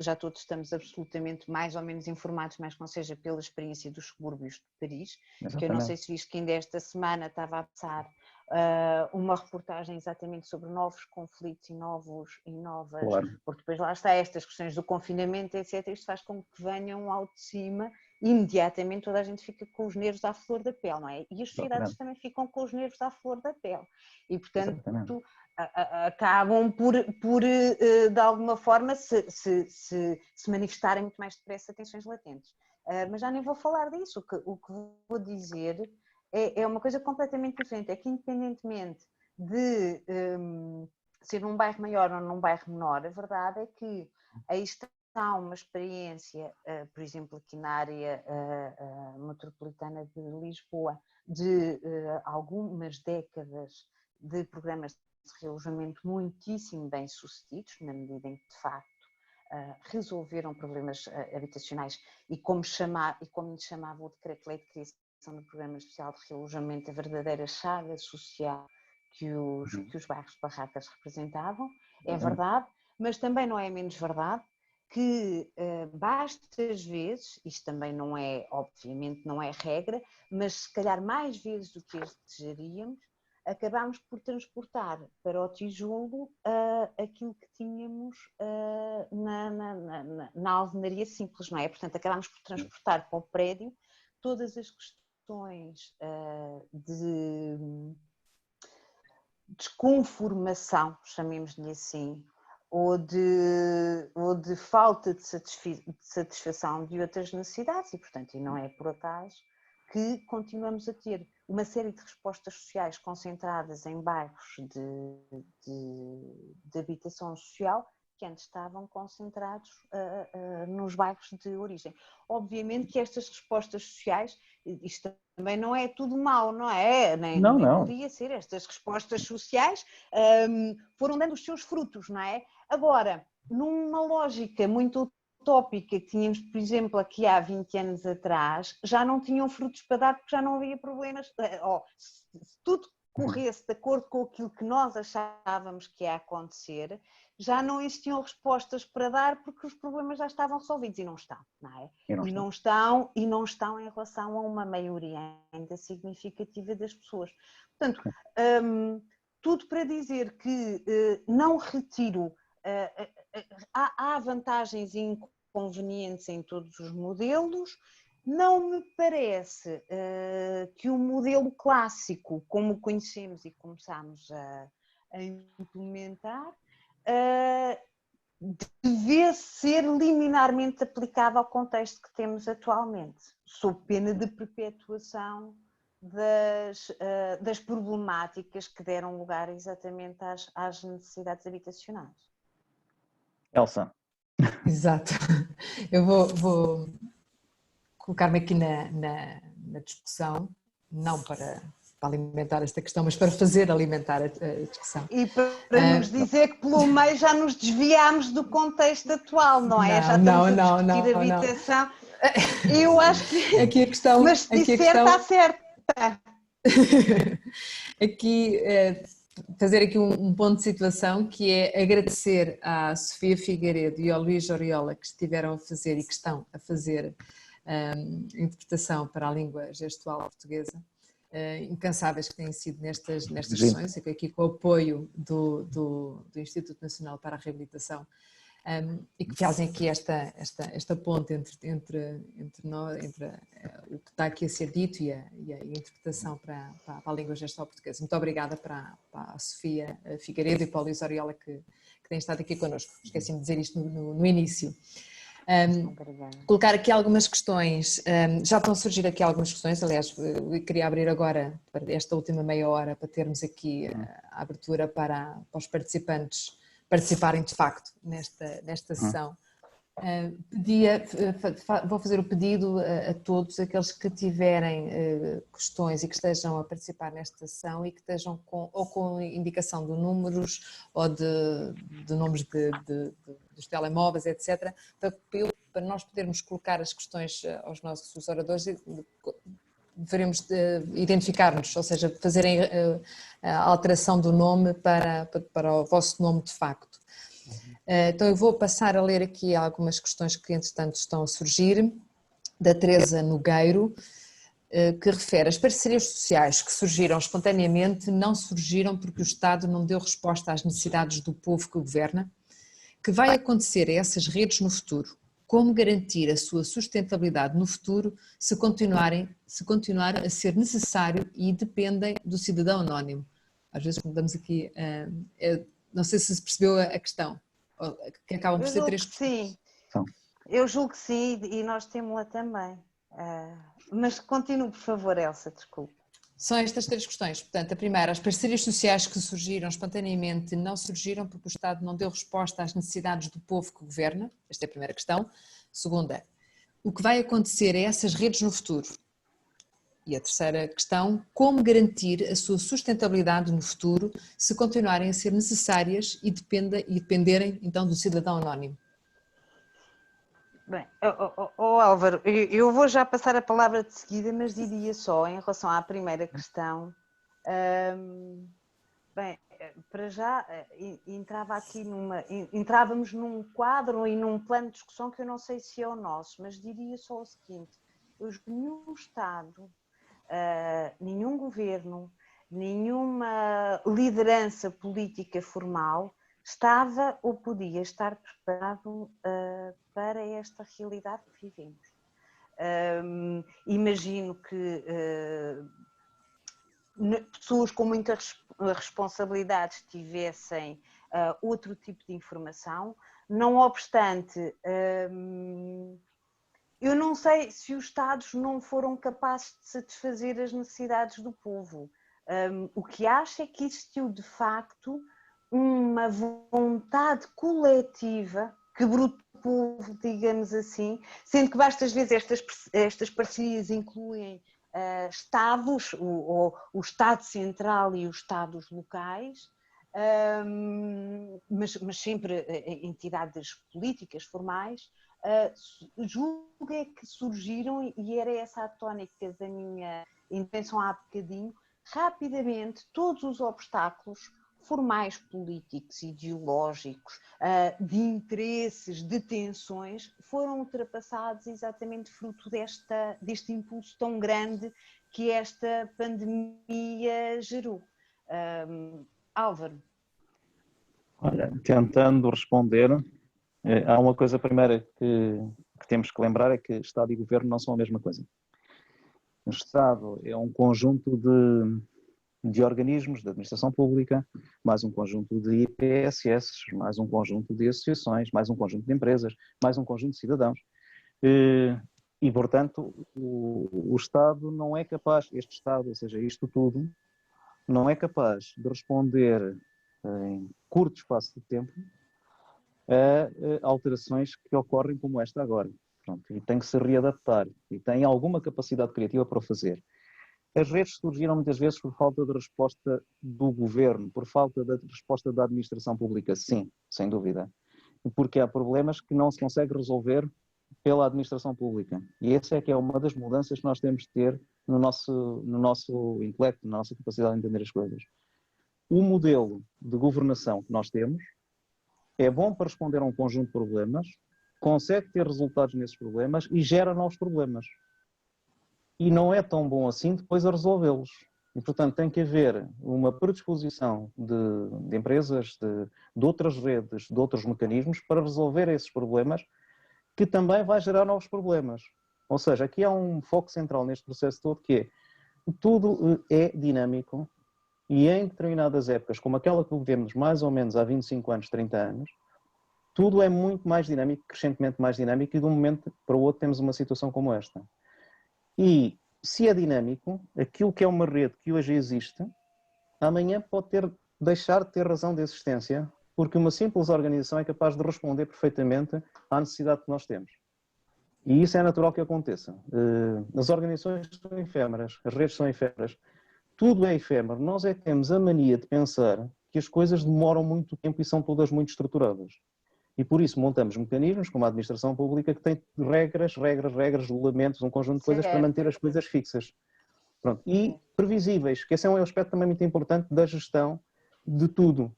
já todos estamos absolutamente mais ou menos informados, mas que não seja pela experiência dos subúrbios de Paris, que eu não sei se viste que ainda esta semana estava a passar uma reportagem exatamente sobre novos conflitos e novas, Claro. porque depois lá está estas questões do confinamento, etc. Isto faz com que venham ao de cima e imediatamente toda a gente fica com os nervos à flor da pele, não é? E as sociedades também ficam com os nervos à flor da pele. E, portanto, acabam por de alguma forma, se manifestarem muito mais depressa tensões latentes. Mas já nem vou falar disso. O que vou dizer é uma coisa completamente diferente. É que independentemente de ser num bairro maior ou num bairro menor, a verdade é que aí está uma experiência, por exemplo, aqui na área metropolitana de Lisboa, de algumas décadas de programas de realojamento muitíssimo bem sucedidos, na medida em que, de facto, resolveram problemas habitacionais e como lhe chamava o Decreto-Lei de Criação do Programa Especial de Realojamento, a verdadeira chaga social que os bairros de barracas representavam. É verdade, mas também não é menos verdade que basta às vezes, isto também não é, obviamente não é regra, mas se calhar mais vezes do que desejaríamos, acabámos por transportar para o tijolo aquilo que tínhamos na alvenaria simples, não é? Portanto, acabámos por transportar para o prédio todas as questões de desconformação, chamemos-lhe assim, ou de falta de satisfação de outras necessidades e, portanto, e não é por acaso que continuamos a ter uma série de respostas sociais concentradas em bairros de habitação social que antes estavam concentrados nos bairros de origem. Obviamente que estas respostas sociais, isto também não é tudo mau, não é? Nem poderia ser. Estas respostas sociais foram dando os seus frutos, não é? Agora, numa lógica muito utópica que tínhamos, por exemplo, aqui há 20 anos atrás, já não tinham frutos para dar porque já não havia problemas. Se tudo corresse de acordo com aquilo que nós achávamos que ia acontecer, já não existiam respostas para dar porque os problemas já estavam resolvidos e não estão, não é? E não estão em relação a uma maioria ainda significativa das pessoas. Portanto, tudo para dizer que não retiro. Há vantagens e inconvenientes em todos os modelos. Não me parece que o modelo clássico, como o conhecemos e começámos a implementar, deve ser liminarmente aplicado ao contexto que temos atualmente, sob pena de perpetuação das problemáticas que deram lugar exatamente às necessidades habitacionais. Elsa. Exato. Eu vou colocar-me aqui na discussão, não para alimentar esta questão, mas para fazer alimentar a discussão. E para nos dizer que pelo meio já nos desviámos do contexto atual, não é? Já estamos a discutir habitação. Eu acho que... Aqui a questão... Mas se disser está certa. Aqui... fazer aqui um ponto de situação, que é agradecer à Sofia Figueiredo e ao Luís Oriola que estiveram a fazer e que estão a fazer interpretação para a língua gestual portuguesa, incansáveis que têm sido nestas sessões, aqui com o apoio do Instituto Nacional para a Reabilitação, e que fazem aqui esta ponte entre o que está aqui a ser dito e a interpretação para a língua gestual portuguesa. Muito obrigada para a Sofia Figueiredo e para o Luís Oriola que têm estado aqui connosco. Esqueci-me de dizer isto no início. Colocar aqui algumas questões, já estão a surgir aqui algumas questões, aliás, eu queria abrir agora para esta última meia hora para termos aqui a abertura para os participantes participarem de facto nesta sessão. Vou fazer o pedido a todos aqueles que tiverem questões e que estejam a participar nesta sessão e que estejam com indicação de números ou de nomes dos telemóveis, etc., para nós podermos colocar as questões aos nossos oradores. Devemos identificar-nos, ou seja, fazerem a alteração do nome para o vosso nome de facto. Então eu vou passar a ler aqui algumas questões que entretanto estão a surgir, da Teresa Nogueiro. que refere: as parcerias sociais que surgiram espontaneamente não surgiram porque o Estado não deu resposta às necessidades do povo que governa. Que vai acontecer a essas redes no futuro? Como garantir a sua sustentabilidade no futuro se continuar a ser necessário e dependem do cidadão anónimo? Às vezes mudamos aqui, não sei se percebeu a questão, que acabam por ser três questões. Sim, eu julgo que sim, e nós temos-la também. Mas continue, por favor, Elsa, desculpe. São estas três questões. Portanto, a primeira, as parcerias sociais que surgiram espontaneamente não surgiram porque o Estado não deu resposta às necessidades do povo que governa. Esta é a primeira questão. Segunda, o que vai acontecer a essas redes no futuro? E a terceira questão, como garantir a sua sustentabilidade no futuro se continuarem a ser necessárias e dependerem então do cidadão anónimo? Bem, Álvaro, eu vou já passar a palavra de seguida, mas diria só em relação à primeira questão, bem, para já entrávamos num quadro e num plano de discussão que eu não sei se é o nosso, mas diria só o seguinte: nenhum Estado, nenhum governo, nenhuma liderança política formal estava ou podia estar preparado para esta realidade que vivemos. Imagino que pessoas com muita responsabilidade tivessem outro tipo de informação, não obstante, eu não sei se os Estados não foram capazes de satisfazer as necessidades do povo. O que acho é que existiu de facto uma vontade coletiva quebrou o povo, digamos assim, sendo que às vezes estas parcerias incluem Estados, o Estado central e os Estados locais, mas sempre entidades políticas formais. Julgo é que surgiram, e era essa a tónica da minha intervenção há bocadinho, rapidamente todos os obstáculos formais, políticos, ideológicos, de interesses, de tensões, foram ultrapassados exatamente fruto deste impulso tão grande que esta pandemia gerou. Álvaro. Olha, tentando responder, há uma coisa primeira que temos que lembrar, é que Estado e Governo não são a mesma coisa. O Estado é um conjunto de organismos de administração pública, mais um conjunto de IPSS, mais um conjunto de associações, mais um conjunto de empresas, mais um conjunto de cidadãos. E portanto, o Estado não é capaz, este Estado, ou seja, isto tudo, não é capaz de responder em curto espaço de tempo a alterações que ocorrem como esta agora. Pronto, e tem que se readaptar, e tem alguma capacidade criativa para o fazer. As redes surgiram muitas vezes por falta de resposta do governo, por falta de resposta da administração pública, sim, sem dúvida. Porque há problemas que não se consegue resolver pela administração pública. E essa é que é uma das mudanças que nós temos de ter no nosso intelecto, na nossa capacidade de entender as coisas. O modelo de governação que nós temos é bom para responder a um conjunto de problemas, consegue ter resultados nesses problemas e gera novos problemas. E não é tão bom assim depois a resolvê-los. E, portanto, tem que haver uma predisposição de empresas, de outras redes, de outros mecanismos para resolver esses problemas, que também vai gerar novos problemas. Ou seja, aqui há um foco central neste processo todo, que é tudo é dinâmico e em determinadas épocas, como aquela que vivemos mais ou menos há 25 anos, 30 anos, tudo é muito mais dinâmico, crescentemente mais dinâmico, e de um momento para o outro temos uma situação como esta. E se é dinâmico, aquilo que é uma rede que hoje existe, amanhã pode deixar de ter razão de existência, porque uma simples organização é capaz de responder perfeitamente à necessidade que nós temos. E isso é natural que aconteça. As organizações são efêmeras, as redes são efêmeras, tudo é efêmero. Nós é que temos a mania de pensar que as coisas demoram muito tempo e são todas muito estruturadas. E por isso montamos mecanismos, como a administração pública, que tem regras, regulamentos, um conjunto de coisas para manter as coisas fixas. Pronto. E previsíveis, que esse é um aspecto também muito importante da gestão de tudo.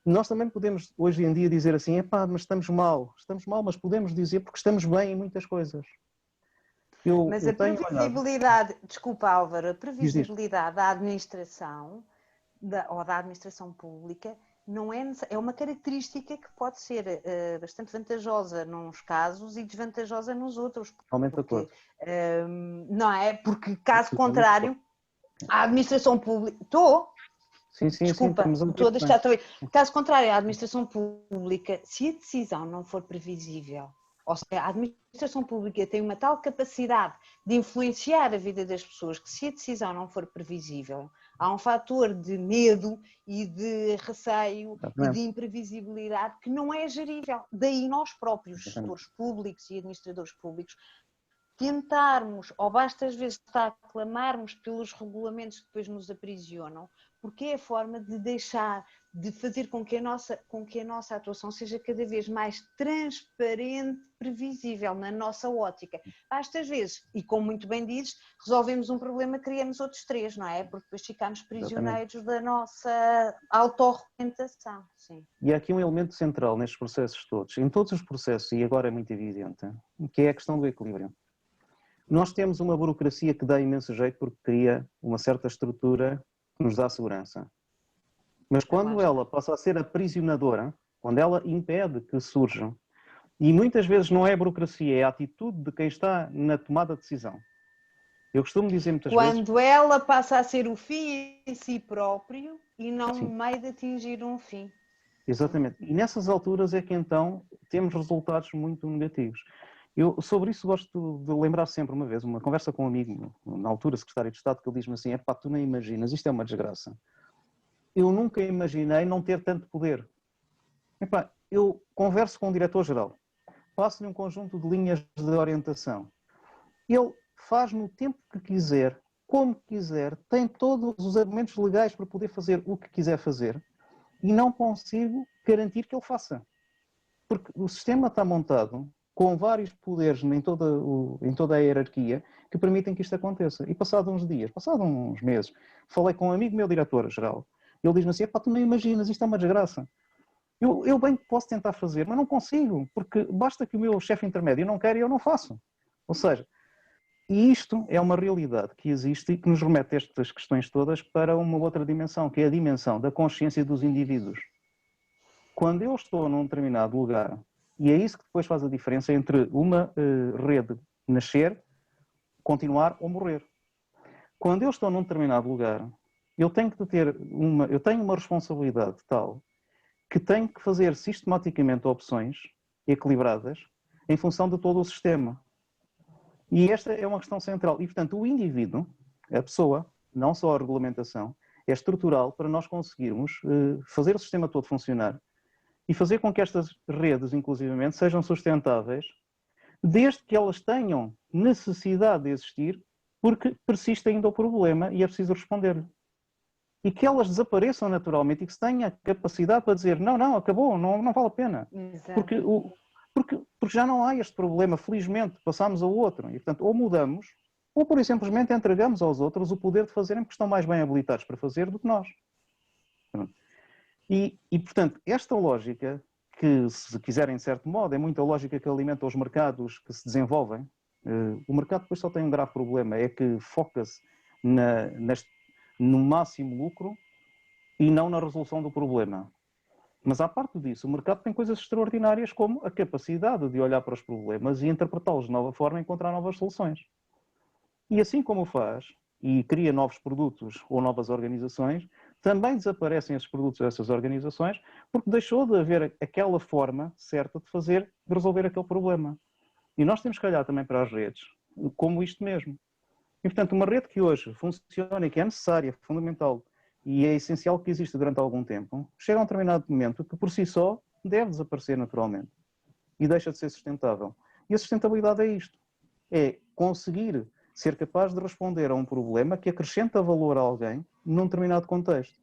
Nós também podemos, hoje em dia, dizer assim, mas estamos mal, mas podemos dizer porque estamos bem em muitas coisas. Mas a previsibilidade, desculpa Álvaro, a previsibilidade da administração ou da administração pública não é uma característica que pode ser bastante vantajosa nos casos e desvantajosa nos outros. Aumenta a cor. Não é? Porque caso contrário, a administração pública... Desculpa, estou a deixar também. Caso contrário, a administração pública, se a decisão não for previsível, ou seja, a administração pública tem uma tal capacidade de influenciar a vida das pessoas que se a decisão não for previsível, há um fator de medo e de receio e de imprevisibilidade que não é gerível. Daí nós próprios, gestores públicos e administradores públicos, tentarmos, ou basta às vezes clamarmos pelos regulamentos que depois nos aprisionam, porque é a forma de deixar, de fazer com que a nossa atuação seja cada vez mais transparente, previsível na nossa ótica. Basta às vezes, e como muito bem dizes, resolvemos um problema, criamos outros 3, não é? Porque depois ficamos prisioneiros da nossa autorregulação. E há aqui um elemento central nestes processos todos, em todos os processos, e agora é muito evidente, que é a questão do equilíbrio. Nós temos uma burocracia que dá imenso jeito porque cria uma certa estrutura que nos dá segurança. Mas quando ela passa a ser aprisionadora, quando ela impede que surjam, e muitas vezes não é a burocracia, é a atitude de quem está na tomada de decisão. Eu costumo dizer muitas vezes... Quando ela passa a ser o fim em si próprio e não o meio de atingir um fim. Exatamente. E nessas alturas é que então temos resultados muito negativos. Eu sobre isso gosto de lembrar sempre uma vez, uma conversa com um amigo, na altura secretário de Estado, que ele diz-me assim, epá, tu nem imaginas, isto é uma desgraça. Eu nunca imaginei não ter tanto poder. Epá, eu converso com o diretor-geral, passo-lhe um conjunto de linhas de orientação. Ele faz no tempo que quiser, como quiser, tem todos os argumentos legais para poder fazer o que quiser fazer e não consigo garantir que ele faça. Porque o sistema está montado com vários poderes em toda a hierarquia que permitem que isto aconteça. E passado uns dias, passado uns meses, falei com um amigo meu, diretor-geral, e ele diz-me assim, epá, tu nem imaginas, isto é uma desgraça. Eu bem posso tentar fazer, mas não consigo, porque basta que o meu chefe intermédio não quer e eu não faço. Ou seja, e isto é uma realidade que existe e que nos remete estas questões todas para uma outra dimensão, que é a dimensão da consciência dos indivíduos. Quando eu estou num determinado lugar, e é isso que depois faz a diferença entre uma rede nascer, continuar ou morrer. Quando eu estou num determinado lugar, eu tenho uma responsabilidade tal que tenho que fazer sistematicamente opções equilibradas em função de todo o sistema. E esta é uma questão central. E, portanto, o indivíduo, a pessoa, não só a regulamentação, é estrutural para nós conseguirmos fazer o sistema todo funcionar e fazer com que estas redes, inclusivamente, sejam sustentáveis, desde que elas tenham necessidade de existir, porque persiste ainda o problema e é preciso responder-lhe. E que elas desapareçam naturalmente e que se tenha capacidade para dizer não, acabou, não vale a pena. Porque já não há este problema, felizmente, passamos ao outro. E, portanto, ou mudamos, ou, por simplesmente, entregamos aos outros o poder de fazerem, porque estão mais bem habilitados para fazer do que nós. E, portanto, esta lógica, que se quiserem de certo modo, é muita lógica que alimenta os mercados que se desenvolvem. O mercado depois só tem um grave problema, é que foca-se no máximo lucro e não na resolução do problema. Mas à parte disso, o mercado tem coisas extraordinárias como a capacidade de olhar para os problemas e interpretá-los de nova forma e encontrar novas soluções. E assim como o faz, e cria novos produtos ou novas organizações, também desaparecem esses produtos dessas organizações porque deixou de haver aquela forma certa de resolver aquele problema. E nós temos que olhar também para as redes como isto mesmo. E, portanto, uma rede que hoje funciona e que é necessária, fundamental e é essencial que exista durante algum tempo, chega a um determinado momento que por si só deve desaparecer naturalmente e deixa de ser sustentável. E a sustentabilidade é isto, é conseguir ser capaz de responder a um problema que acrescenta valor a alguém num determinado contexto.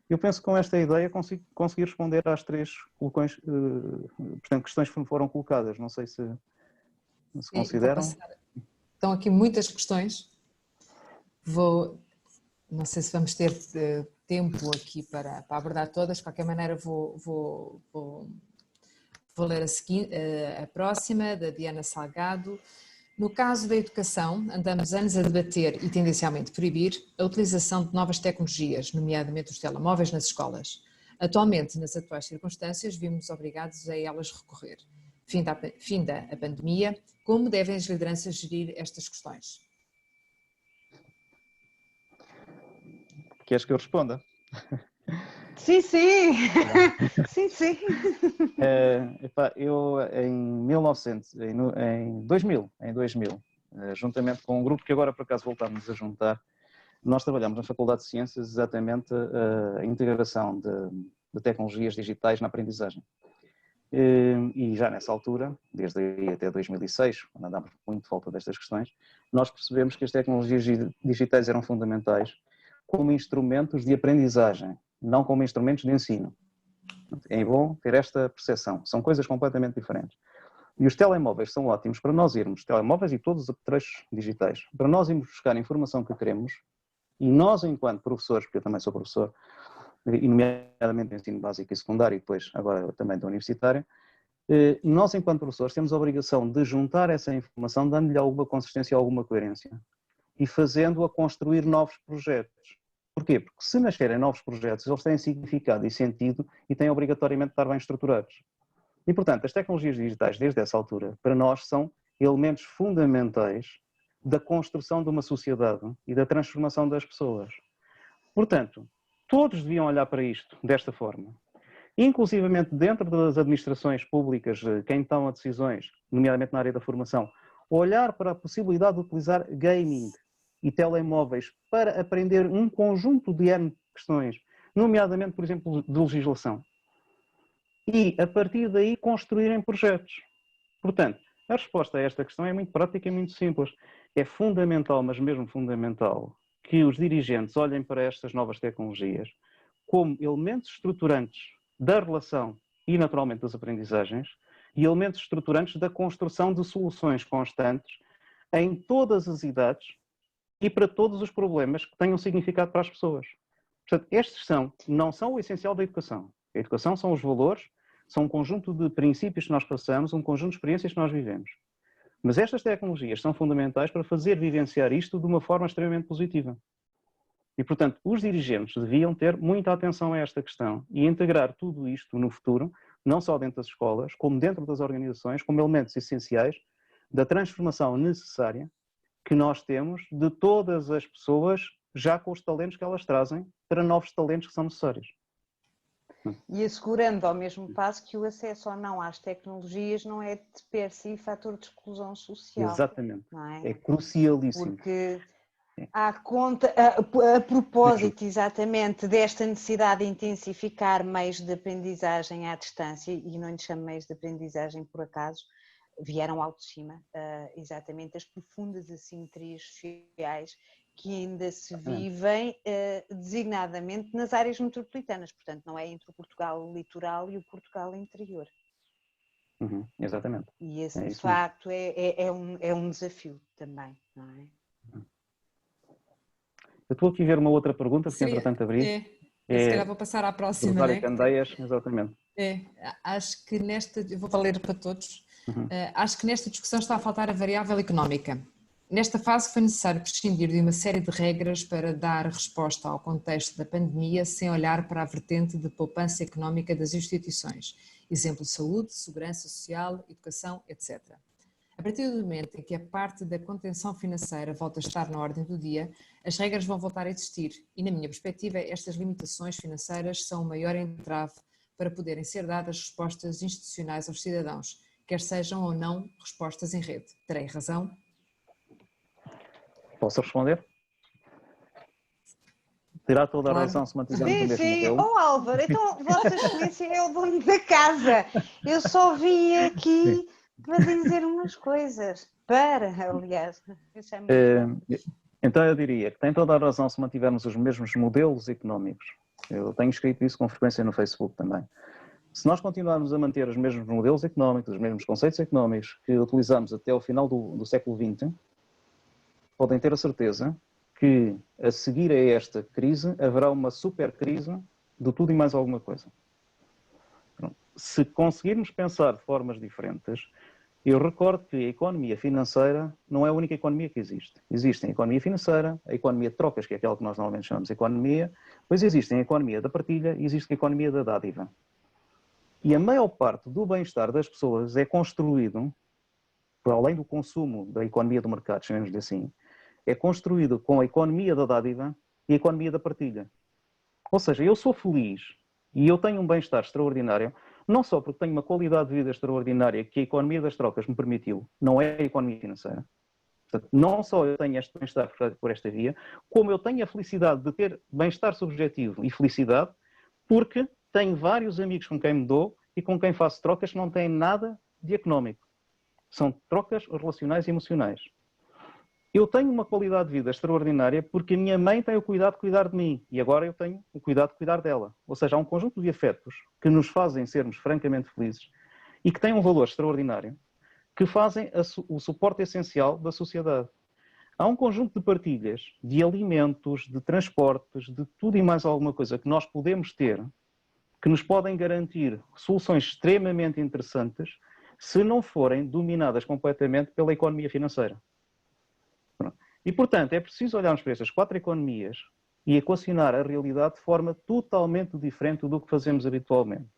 Eu penso que com esta ideia conseguir responder às 3 questões que foram colocadas. Não sei se consideram. Estão aqui muitas questões. Não sei se vamos ter tempo aqui para abordar todas. De qualquer maneira, vou ler a próxima, da Diana Salgado. No caso da educação, andamos anos a debater e tendencialmente proibir a utilização de novas tecnologias, nomeadamente os telemóveis nas escolas. Atualmente, nas atuais circunstâncias, vimos obrigados a elas recorrer. Finda a pandemia, como devem as lideranças gerir estas questões? Queres que eu responda? Sim, sim, sim, sim. Eu em 2000, juntamente com um grupo que agora por acaso voltámos a juntar, nós trabalhamos na Faculdade de Ciências exatamente a integração de tecnologias digitais na aprendizagem. E já nessa altura, desde aí até 2006, quando andámos muito de volta destas questões, nós percebemos que as tecnologias digitais eram fundamentais como instrumentos de aprendizagem, não como instrumentos de ensino. É bom ter esta percepção, são coisas completamente diferentes. E os telemóveis são ótimos para nós irmos, telemóveis e todos os apetrechos digitais, para nós irmos buscar a informação que queremos e nós, enquanto professores, porque eu também sou professor, e nomeadamente do ensino básico e secundário e depois agora também do universitário, nós, enquanto professores, temos a obrigação de juntar essa informação, dando-lhe alguma consistência, alguma coerência e fazendo-a construir novos projetos. Porquê? Porque se nascerem novos projetos, eles têm significado e sentido e têm obrigatoriamente de estar bem estruturados. E, portanto, as tecnologias digitais, desde essa altura, para nós são elementos fundamentais da construção de uma sociedade e da transformação das pessoas. Portanto, todos deviam olhar para isto desta forma. Inclusivamente dentro das administrações públicas, quem toma decisões, nomeadamente na área da formação, olhar para a possibilidade de utilizar gaming e telemóveis para aprender um conjunto de questões, nomeadamente, por exemplo, de legislação. E, a partir daí, construírem projetos. Portanto, a resposta a esta questão é muito prática e muito simples. É fundamental, mas mesmo fundamental, que os dirigentes olhem para estas novas tecnologias como elementos estruturantes da relação e, naturalmente, das aprendizagens e elementos estruturantes da construção de soluções constantes em todas as idades e para todos os problemas que tenham significado para as pessoas. Portanto, estes não são o essencial da educação. A educação são os valores, são um conjunto de princípios que nós passamos, um conjunto de experiências que nós vivemos. Mas estas tecnologias são fundamentais para fazer vivenciar isto de uma forma extremamente positiva. E, portanto, os dirigentes deviam ter muita atenção a esta questão e integrar tudo isto no futuro, não só dentro das escolas, como dentro das organizações, como elementos essenciais da transformação necessária que nós temos de todas as pessoas, já com os talentos que elas trazem, para novos talentos que são necessários. E assegurando ao mesmo passo que o acesso ou não às tecnologias não é de per si fator de exclusão social. Exatamente, não é? É crucialíssimo. Porque a propósito exatamente desta necessidade de intensificar meios de aprendizagem à distância, e não lhe chamo meios de aprendizagem por acaso, vieram ao de cima, exatamente as profundas assimetrias sociais que ainda se vivem designadamente nas áreas metropolitanas, portanto não é entre o Portugal litoral e o Portugal interior. Exatamente. E esse de facto é um desafio também, não é? Eu estou aqui a ver uma outra pergunta, porque entretanto abri. Se calhar vou passar à próxima, não é? Candeias, exatamente. Acho que eu vou ler para todos, acho que nesta discussão está a faltar a variável económica. Nesta fase foi necessário prescindir de uma série de regras para dar resposta ao contexto da pandemia sem olhar para a vertente de poupança económica das instituições, exemplo saúde, segurança social, educação, etc. A partir do momento em que a parte da contenção financeira volta a estar na ordem do dia, as regras vão voltar a existir e, na minha perspectiva, estas limitações financeiras são o maior entrave para poderem ser dadas respostas institucionais aos cidadãos, quer sejam ou não respostas em rede. Terei razão? Posso responder? Terá toda a razão se mantivermos o mesmo modelo. Oh Álvaro, então Vossa Excelência é o dono da casa. Eu só vim aqui para dizer umas coisas. Aliás. Então eu diria que tem toda a razão se mantivermos os mesmos modelos económicos. Eu tenho escrito isso com frequência no Facebook também. Se nós continuarmos a manter os mesmos modelos económicos, os mesmos conceitos económicos que utilizamos até o final do século XX, podem ter a certeza que a seguir a esta crise haverá uma super crise de tudo e mais alguma coisa. Se conseguirmos pensar de formas diferentes, Eu recordo que a economia financeira não é a única economia que existe. Existem a economia financeira, a economia de trocas, que é aquela que nós normalmente chamamos de economia, depois existem a economia da partilha e existe a economia da dádiva. E a maior parte do bem-estar das pessoas é construído, para além do consumo da economia do mercado, chamemos-lhe assim, é construído com a economia da dádiva e a economia da partilha. Ou seja, eu sou feliz e eu tenho um bem-estar extraordinário, não só porque tenho uma qualidade de vida extraordinária que a economia das trocas me permitiu, não é a economia financeira. Portanto, não só eu tenho este bem-estar por esta via, como eu tenho a felicidade de ter bem-estar subjetivo e felicidade, porque tenho vários amigos com quem me dou e com quem faço trocas que não têm nada de económico. São trocas relacionais e emocionais. Eu tenho uma qualidade de vida extraordinária porque a minha mãe tem o cuidado de cuidar de mim e agora eu tenho o cuidado de cuidar dela. Ou seja, há um conjunto de afetos que nos fazem sermos francamente felizes e que têm um valor extraordinário, que fazem o suporte essencial da sociedade. Há um conjunto de partilhas, de alimentos, de transportes, de tudo e mais alguma coisa que nós podemos ter, que nos podem garantir soluções extremamente interessantes se não forem dominadas completamente pela economia financeira. E, portanto, é preciso olharmos para estas 4 economias e equacionar a realidade de forma totalmente diferente do que fazemos habitualmente.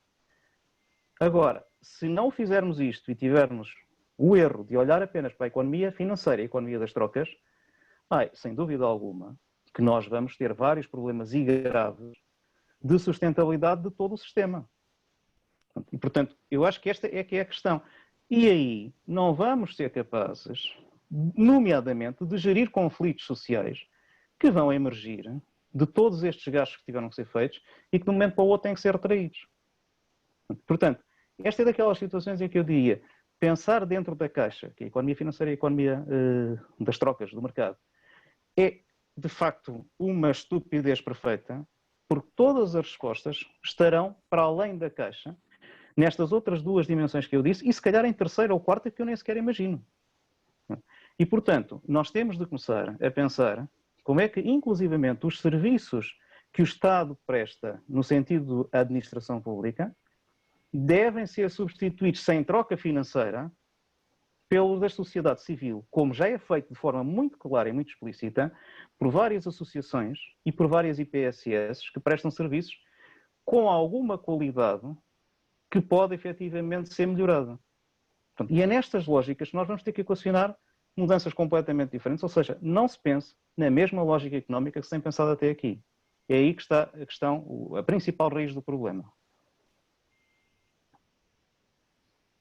Agora, se não fizermos isto e tivermos o erro de olhar apenas para a economia financeira e a economia das trocas, sem dúvida alguma que nós vamos ter vários problemas e graves de sustentabilidade de todo o sistema. E, portanto, eu acho que esta é que é a questão. E aí não vamos ser capazes, nomeadamente, de gerir conflitos sociais que vão emergir de todos estes gastos que tiveram que ser feitos e que de um momento para o outro têm que ser retraídos. Portanto, esta é daquelas situações em que eu diria, pensar dentro da caixa, que é a economia financeira e a economia das trocas do mercado, é, de facto, uma estupidez perfeita, porque todas as respostas estarão para além da caixa, nestas outras 2 dimensões que eu disse, e se calhar em terceira ou quarta que eu nem sequer imagino. E, portanto, nós temos de começar a pensar como é que, inclusivamente, os serviços que o Estado presta no sentido da administração pública devem ser substituídos sem troca financeira pelo da sociedade civil, como já é feito de forma muito clara e muito explícita por várias associações e por várias IPSS que prestam serviços com alguma qualidade que pode efetivamente ser melhorada. E é nestas lógicas que nós vamos ter que equacionar mudanças completamente diferentes, ou seja, não se pense na mesma lógica económica que se tem pensado até aqui. É aí que está a questão, a principal raiz do problema.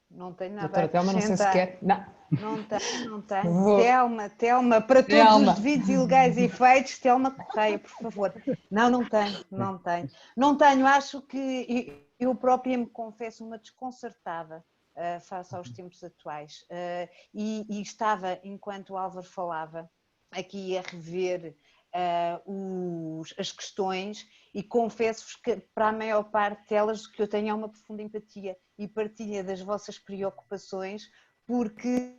Não tenho nada Doutora a Telma, não sei se acrescentar. quer. Não. Não tenho. Telma, para todos Telma. os devidos e legais efeitos, Telma Correia, por favor. Não tenho. Não tenho, acho que eu própria me confesso uma desconcertada face aos tempos atuais. E estava, enquanto o Álvaro falava, aqui a rever as questões e confesso-vos que para a maior parte delas o que eu tenho é uma profunda empatia e partilha das vossas preocupações, porque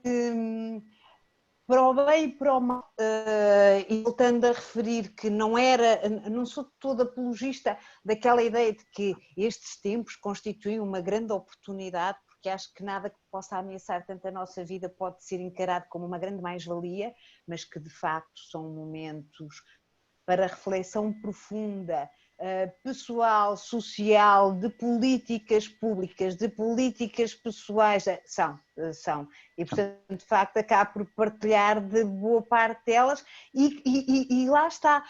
para o bem e para o mal, e voltando a referir que não sou toda apologista daquela ideia de que estes tempos constituem uma grande oportunidade, porque acho que nada que possa ameaçar tanto a nossa vida pode ser encarado como uma grande mais-valia, mas que de facto são momentos para reflexão profunda, pessoal, social, de políticas públicas, de políticas pessoais, são. E, portanto, de facto, acabo por partilhar de boa parte delas e lá está.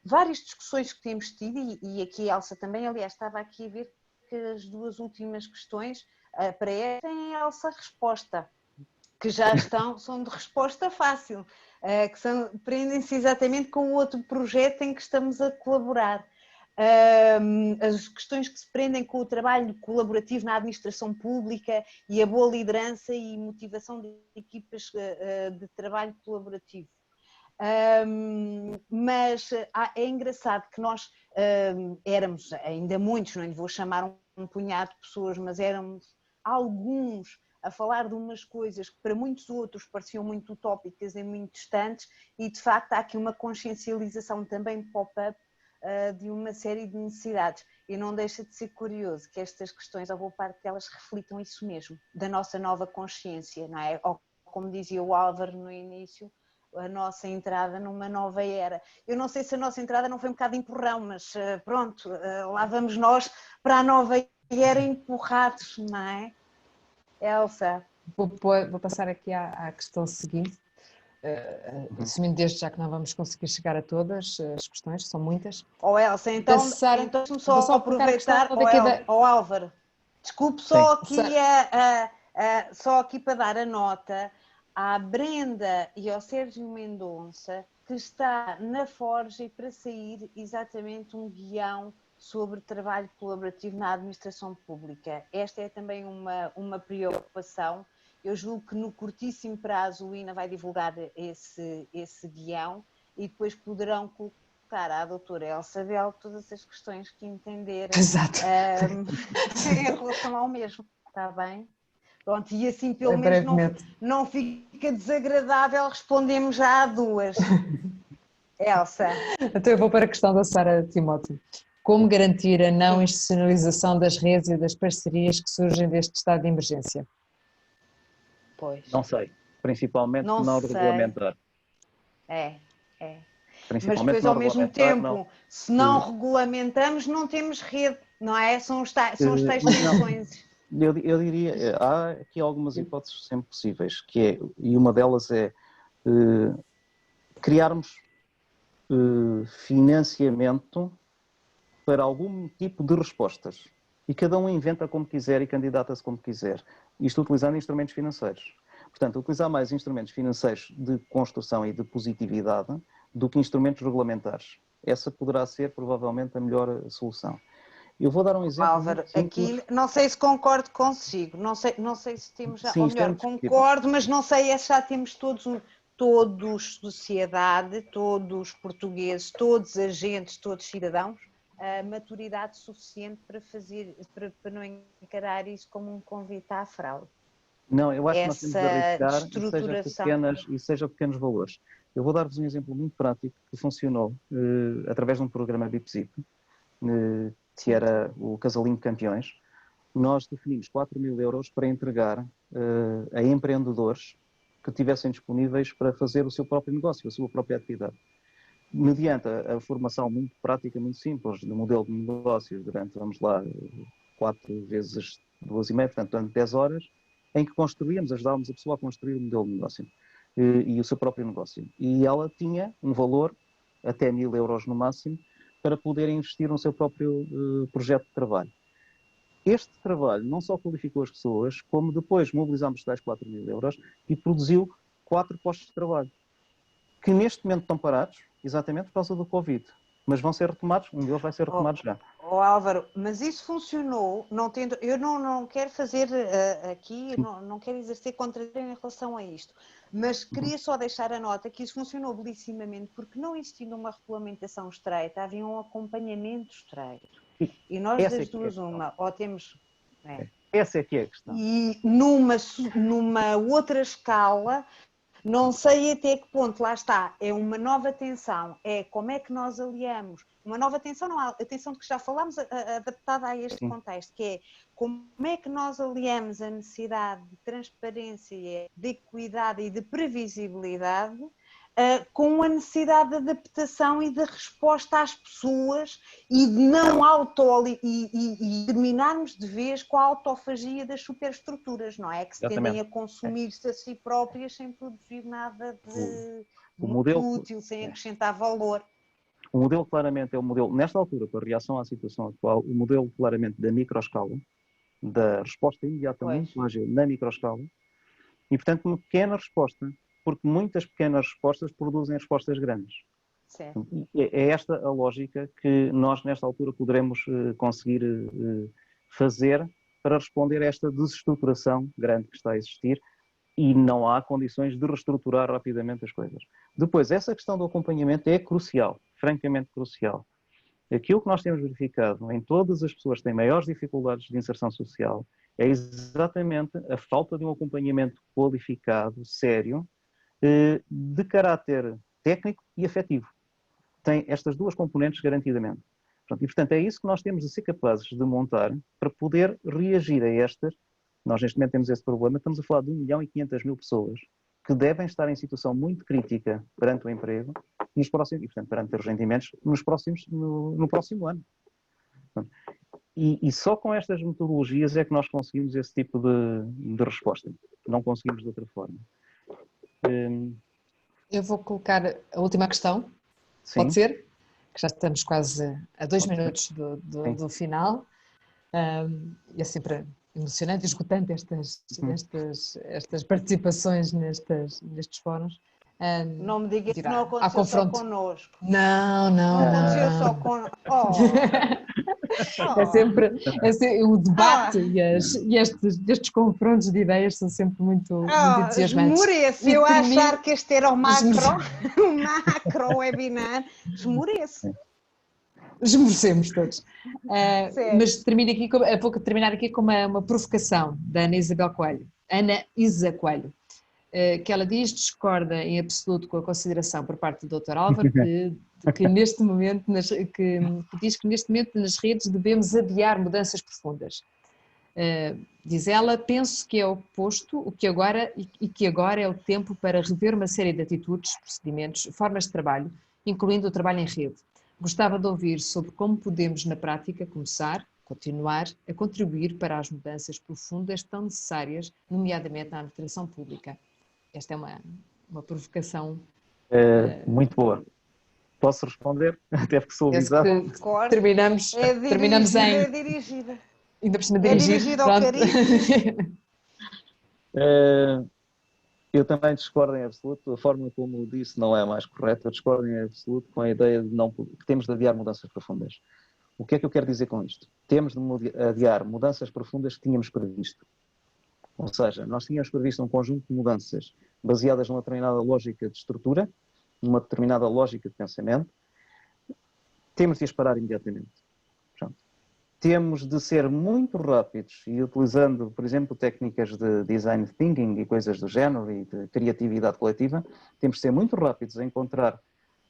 Várias discussões que temos tido, e aqui a Elsa também, aliás, estava aqui a ver que as 2 últimas questões para esta têm a Elsa resposta, que já são de resposta fácil, que prendem-se exatamente com o outro projeto em que estamos a colaborar. As questões que se prendem com o trabalho colaborativo na administração pública e a boa liderança e motivação de equipas de trabalho colaborativo. Mas é engraçado que nós éramos ainda muitos, não lhe vou chamar um punhado de pessoas, mas éramos alguns a falar de umas coisas que para muitos outros pareciam muito utópicas e muito distantes, e de facto há aqui uma consciencialização também pop-up de uma série de necessidades. E não deixa de ser curioso que estas questões, a boa parte delas, reflitam isso mesmo, da nossa nova consciência, não é? Ou, como dizia o Álvaro no início, a nossa entrada numa nova era. Eu não sei se a nossa entrada não foi um bocado de empurrão, mas pronto, lá vamos nós para a nova era empurrados, não é? Elsa? Vou passar aqui à questão seguinte, assumindo desde já que não vamos conseguir chegar a todas as questões, são muitas. Elsa, então deixa-me só aproveitar, Álvaro, desculpe só aqui, só aqui para dar a nota à Brenda e ao Sérgio Mendonça, que está na Forja e para sair exatamente um guião sobre trabalho colaborativo na administração pública. Esta é também uma preocupação. Eu julgo que no curtíssimo prazo o INA vai divulgar esse guião e depois poderão colocar à doutora Elsa Bel todas as questões que entenderem em relação ao mesmo, está bem? Pronto, e assim pelo menos não fica desagradável, respondemos já a duas. Elsa. Então eu vou para a questão da Sara Timóteo. Como garantir a não institucionalização das redes e das parcerias que surgem deste estado de emergência? Pois. Não sei, principalmente não regulamentar. Mas depois, ao mesmo tempo, se não regulamentamos, não temos rede, não é? São os tais tensões. Eu diria, há aqui algumas hipóteses sempre possíveis, e uma delas é criarmos financiamento para algum tipo de respostas. E cada um inventa como quiser e candidata-se como quiser. Isto utilizando instrumentos financeiros. Portanto, utilizar mais instrumentos financeiros de construção e de positividade do que instrumentos regulamentares. Essa poderá ser, provavelmente, a melhor solução. Eu vou dar um exemplo. Álvaro, aqui não sei se concordo consigo, não sei se temos já, ou melhor, concordo, mas não sei se já temos todos sociedade, todos portugueses, todos agentes, todos cidadãos, a maturidade suficiente para não encarar isso como um convite à fraude. Não, eu acho que nós temos de arriscar e seja pequenos valores. Eu vou dar-vos um exemplo muito prático que funcionou através de um programa BIPSIP, que era o Casalinho de Campeões. Nós definimos 4.000 euros para entregar a empreendedores que tivessem disponíveis para fazer o seu próprio negócio, a sua própria atividade. Mediante a formação muito prática, muito simples, do modelo de negócio durante, 4 vezes 2,5, portanto, durante 10 horas, em que ajudávamos a pessoa a construir o modelo de negócio e o seu próprio negócio. E ela tinha um valor, até 1.000 euros no máximo, para poder investir no seu próprio projeto de trabalho. Este trabalho não só qualificou as pessoas, como depois mobilizámos tais 4.000 euros e produziu 4 postos de trabalho, que neste momento estão parados, exatamente por causa do Covid, mas vão ser retomados, um deles vai ser retomado já. Álvaro, mas isso funcionou, eu não quero fazer aqui, não quero exercer contradição em relação a isto, mas queria só deixar a nota que isso funcionou belissimamente porque não existindo uma regulamentação estreita, havia um acompanhamento estreito. E nós das duas ou temos... Essa é que é a questão. E numa outra escala, não sei até que ponto, lá está, é uma nova tensão, é como é que nós aliamos, uma nova tensão, não, a tensão de que já falámos, adaptada a este contexto, que é como é que nós aliamos a necessidade de transparência, de equidade e de previsibilidade com a necessidade de adaptação e de resposta às pessoas e de não e terminarmos de vez com a autofagia das superestruturas, não é? Que se tendem a consumir-se a si próprias sem produzir nada de muito útil, sem acrescentar valor. O modelo claramente é o modelo, nesta altura, com a reação à situação atual, o modelo claramente da microescala, da resposta imediata muito ágil na microescala, e portanto uma pequena resposta, porque muitas pequenas respostas produzem respostas grandes. Certo. É esta a lógica que nós, nesta altura, poderemos conseguir fazer para responder a esta desestruturação grande que está a existir e não há condições de reestruturar rapidamente as coisas. Depois, essa questão do acompanhamento é crucial, francamente crucial. Aquilo que nós temos verificado em todas as pessoas que têm maiores dificuldades de inserção social é exatamente a falta de um acompanhamento qualificado, sério, de caráter técnico e afetivo. tem estas duas componentes garantidamente. Pronto, e, portanto, é isso que nós temos de ser capazes de montar para poder reagir a estas. Nós, neste momento, temos esse problema. Estamos a falar de 1.500.000 pessoas que devem estar em situação muito crítica perante o emprego nos próximos, e, portanto, perante os rendimentos no próximo ano. Portanto, e só com estas metodologias é que nós conseguimos esse tipo de resposta. Não conseguimos de outra forma. Eu vou colocar a última questão. Sim. Pode ser? Que já estamos quase a 2 minutos do final. E é sempre emocionante e esgotante estas participações nestes fóruns. Não me diga que não aconteceu só connosco. Não. Aconteceu só com... É sempre o debate e estes confrontos de ideias são sempre muito entusiasmantes. Esmoreço, eu achar que este era o macro webinar, esmoreço. Esmorecemos todos. Mas vou terminar aqui com uma provocação da Ana Isa Coelho, que ela discorda em absoluto com a consideração por parte do Dr. Álvaro que neste momento, que diz que neste momento nas redes devemos adiar mudanças profundas. Diz ela, penso que é o oposto, que agora é o tempo para rever uma série de atitudes, procedimentos, formas de trabalho, incluindo o trabalho em rede. Gostava de ouvir sobre como podemos, na prática, continuar a contribuir para as mudanças profundas tão necessárias, nomeadamente na administração pública. Esta é uma provocação. Muito boa. Posso responder? Até porque sou avisado. Terminamos em... É dirigida. Ainda por cima dirigida ao carinho. Eu também discordo em absoluto. A forma como o disse não é a mais correta. Eu discordo em absoluto com a ideia de que temos de adiar mudanças profundas. O que é que eu quero dizer com isto? Temos de adiar mudanças profundas que tínhamos previsto. Ou seja, nós tínhamos previsto um conjunto de mudanças baseadas numa determinada lógica de estrutura, numa determinada lógica de pensamento. Temos de as parar imediatamente. Pronto. Temos de ser muito rápidos e utilizando, por exemplo, técnicas de design thinking e coisas do género e de criatividade coletiva, temos de ser muito rápidos a encontrar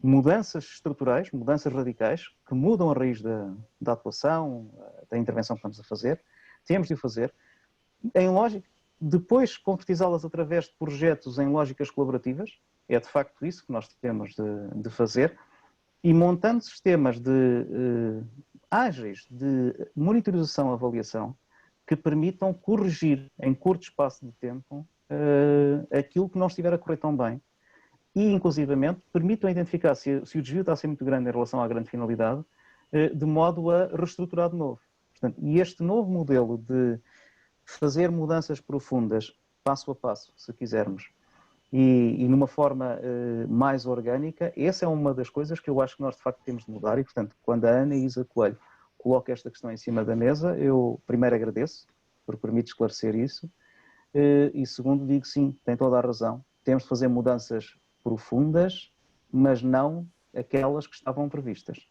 mudanças estruturais, mudanças radicais, que mudam a raiz da atuação, da intervenção que estamos a fazer. Temos de o fazer em lógica, depois concretizá-las através de projetos em lógicas colaborativas, é de facto isso que nós temos de fazer, e montando sistemas ágeis de monitorização e avaliação que permitam corrigir em curto espaço de tempo aquilo que não estiver a correr tão bem e, inclusivamente, permitam identificar se o desvio está a ser muito grande em relação à grande finalidade, de modo a reestruturar de novo. Portanto, e este novo modelo de fazer mudanças profundas, passo a passo, se quisermos, e numa forma mais orgânica, essa é uma das coisas que eu acho que nós de facto temos de mudar e, portanto, quando a Ana Isa Coelho coloca esta questão em cima da mesa, eu primeiro agradeço por permitir esclarecer isso e segundo digo sim, tem toda a razão, temos de fazer mudanças profundas, mas não aquelas que estavam previstas.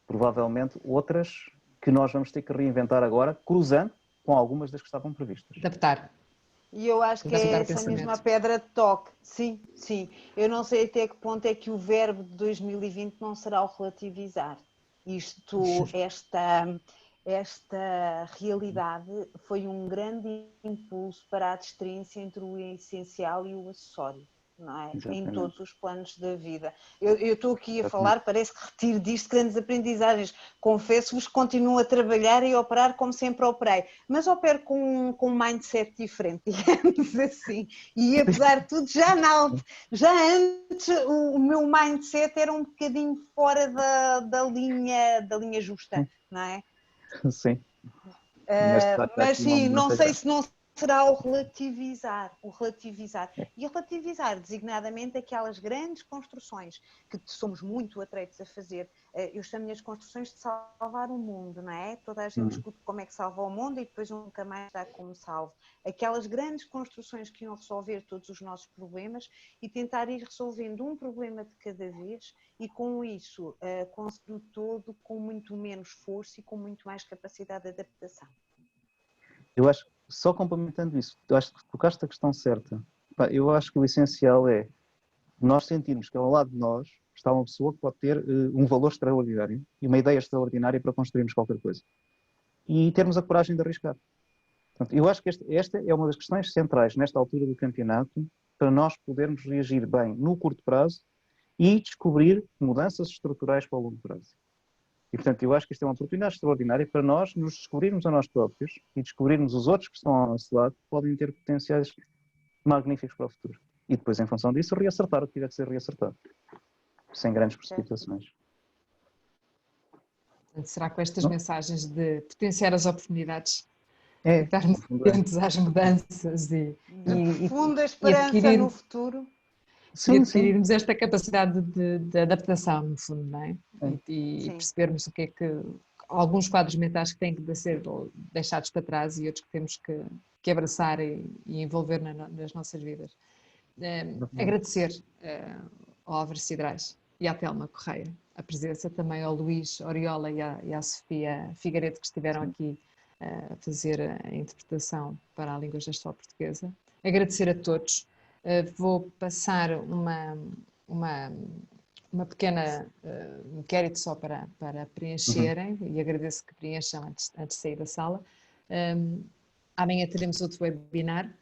Provavelmente outras que nós vamos ter que reinventar agora, cruzando com algumas das que estavam previstas. Adaptar. E eu acho que é essa mesma pedra de toque. Sim, sim. Eu não sei até que ponto é que o verbo de 2020 não será o relativizar. Esta realidade foi um grande impulso para a distância entre o essencial e o acessório. Não é? Em todos os planos da vida. Eu estou aqui a falar, parece que retiro disto grandes aprendizagens. Confesso-vos que continuo a trabalhar e a operar como sempre operei, mas opero com um mindset diferente, digamos assim. E apesar de tudo, já antes o meu mindset era um bocadinho fora da linha justa, não é? Sim. Mas sim, não sei se não será o relativizar. E o relativizar, designadamente, aquelas grandes construções que somos muito atreitos a fazer. Eu chamo-lhe as construções de salvar o mundo, não é? Toda a gente discute como é que salva o mundo e depois nunca mais dá como salvo. Aquelas grandes construções que iam resolver todos os nossos problemas e tentar ir resolvendo um problema de cada vez e com isso conseguir o todo com muito menos força e com muito mais capacidade de adaptação. Eu acho, só complementando isso, eu acho que tocaste a questão certa. Eu acho que o essencial é nós sentirmos que ao lado de nós está uma pessoa que pode ter um valor extraordinário e uma ideia extraordinária para construirmos qualquer coisa. E termos a coragem de arriscar. Portanto, eu acho que esta é uma das questões centrais nesta altura do campeonato para nós podermos reagir bem no curto prazo e descobrir mudanças estruturais para o longo prazo. E, portanto, eu acho que isto é uma oportunidade extraordinária para nós nos descobrirmos a nós próprios e descobrirmos os outros que estão ao nosso lado que podem ter potenciais magníficos para o futuro. E depois, em função disso, reacertar o que tiver que ser reacertado. Sem grandes precipitações. Será que com estas mensagens de potenciar as oportunidades, estarmos atentos às mudanças e profunda esperança no futuro? Sim, e adquirirmos esta capacidade de adaptação, no fundo, não é? E percebermos o que é que alguns quadros mentais que têm que ser deixados para trás e outros que temos que abraçar e envolver nas nossas vidas. Agradecer ao Álvaro Cidrais e à Telma Correia a presença, também ao Luís Oriola e à Sofia Figueiredo, que estiveram aqui a fazer a interpretação para a língua gestual portuguesa. Agradecer a todos. Vou passar uma pequena inquérito só para preencherem e agradeço que preencham antes de sair da sala. Amanhã teremos outro webinar,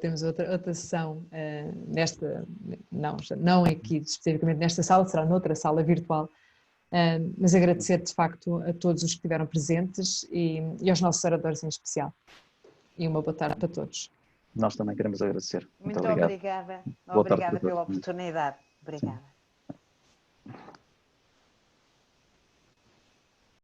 temos outra sessão não aqui especificamente nesta sala, será noutra sala virtual, mas agradecer de facto a todos os que estiveram presentes e aos nossos oradores em especial. E uma boa tarde para todos. Nós também queremos agradecer. Muito obrigada. Obrigada pela oportunidade. Obrigada. Sim.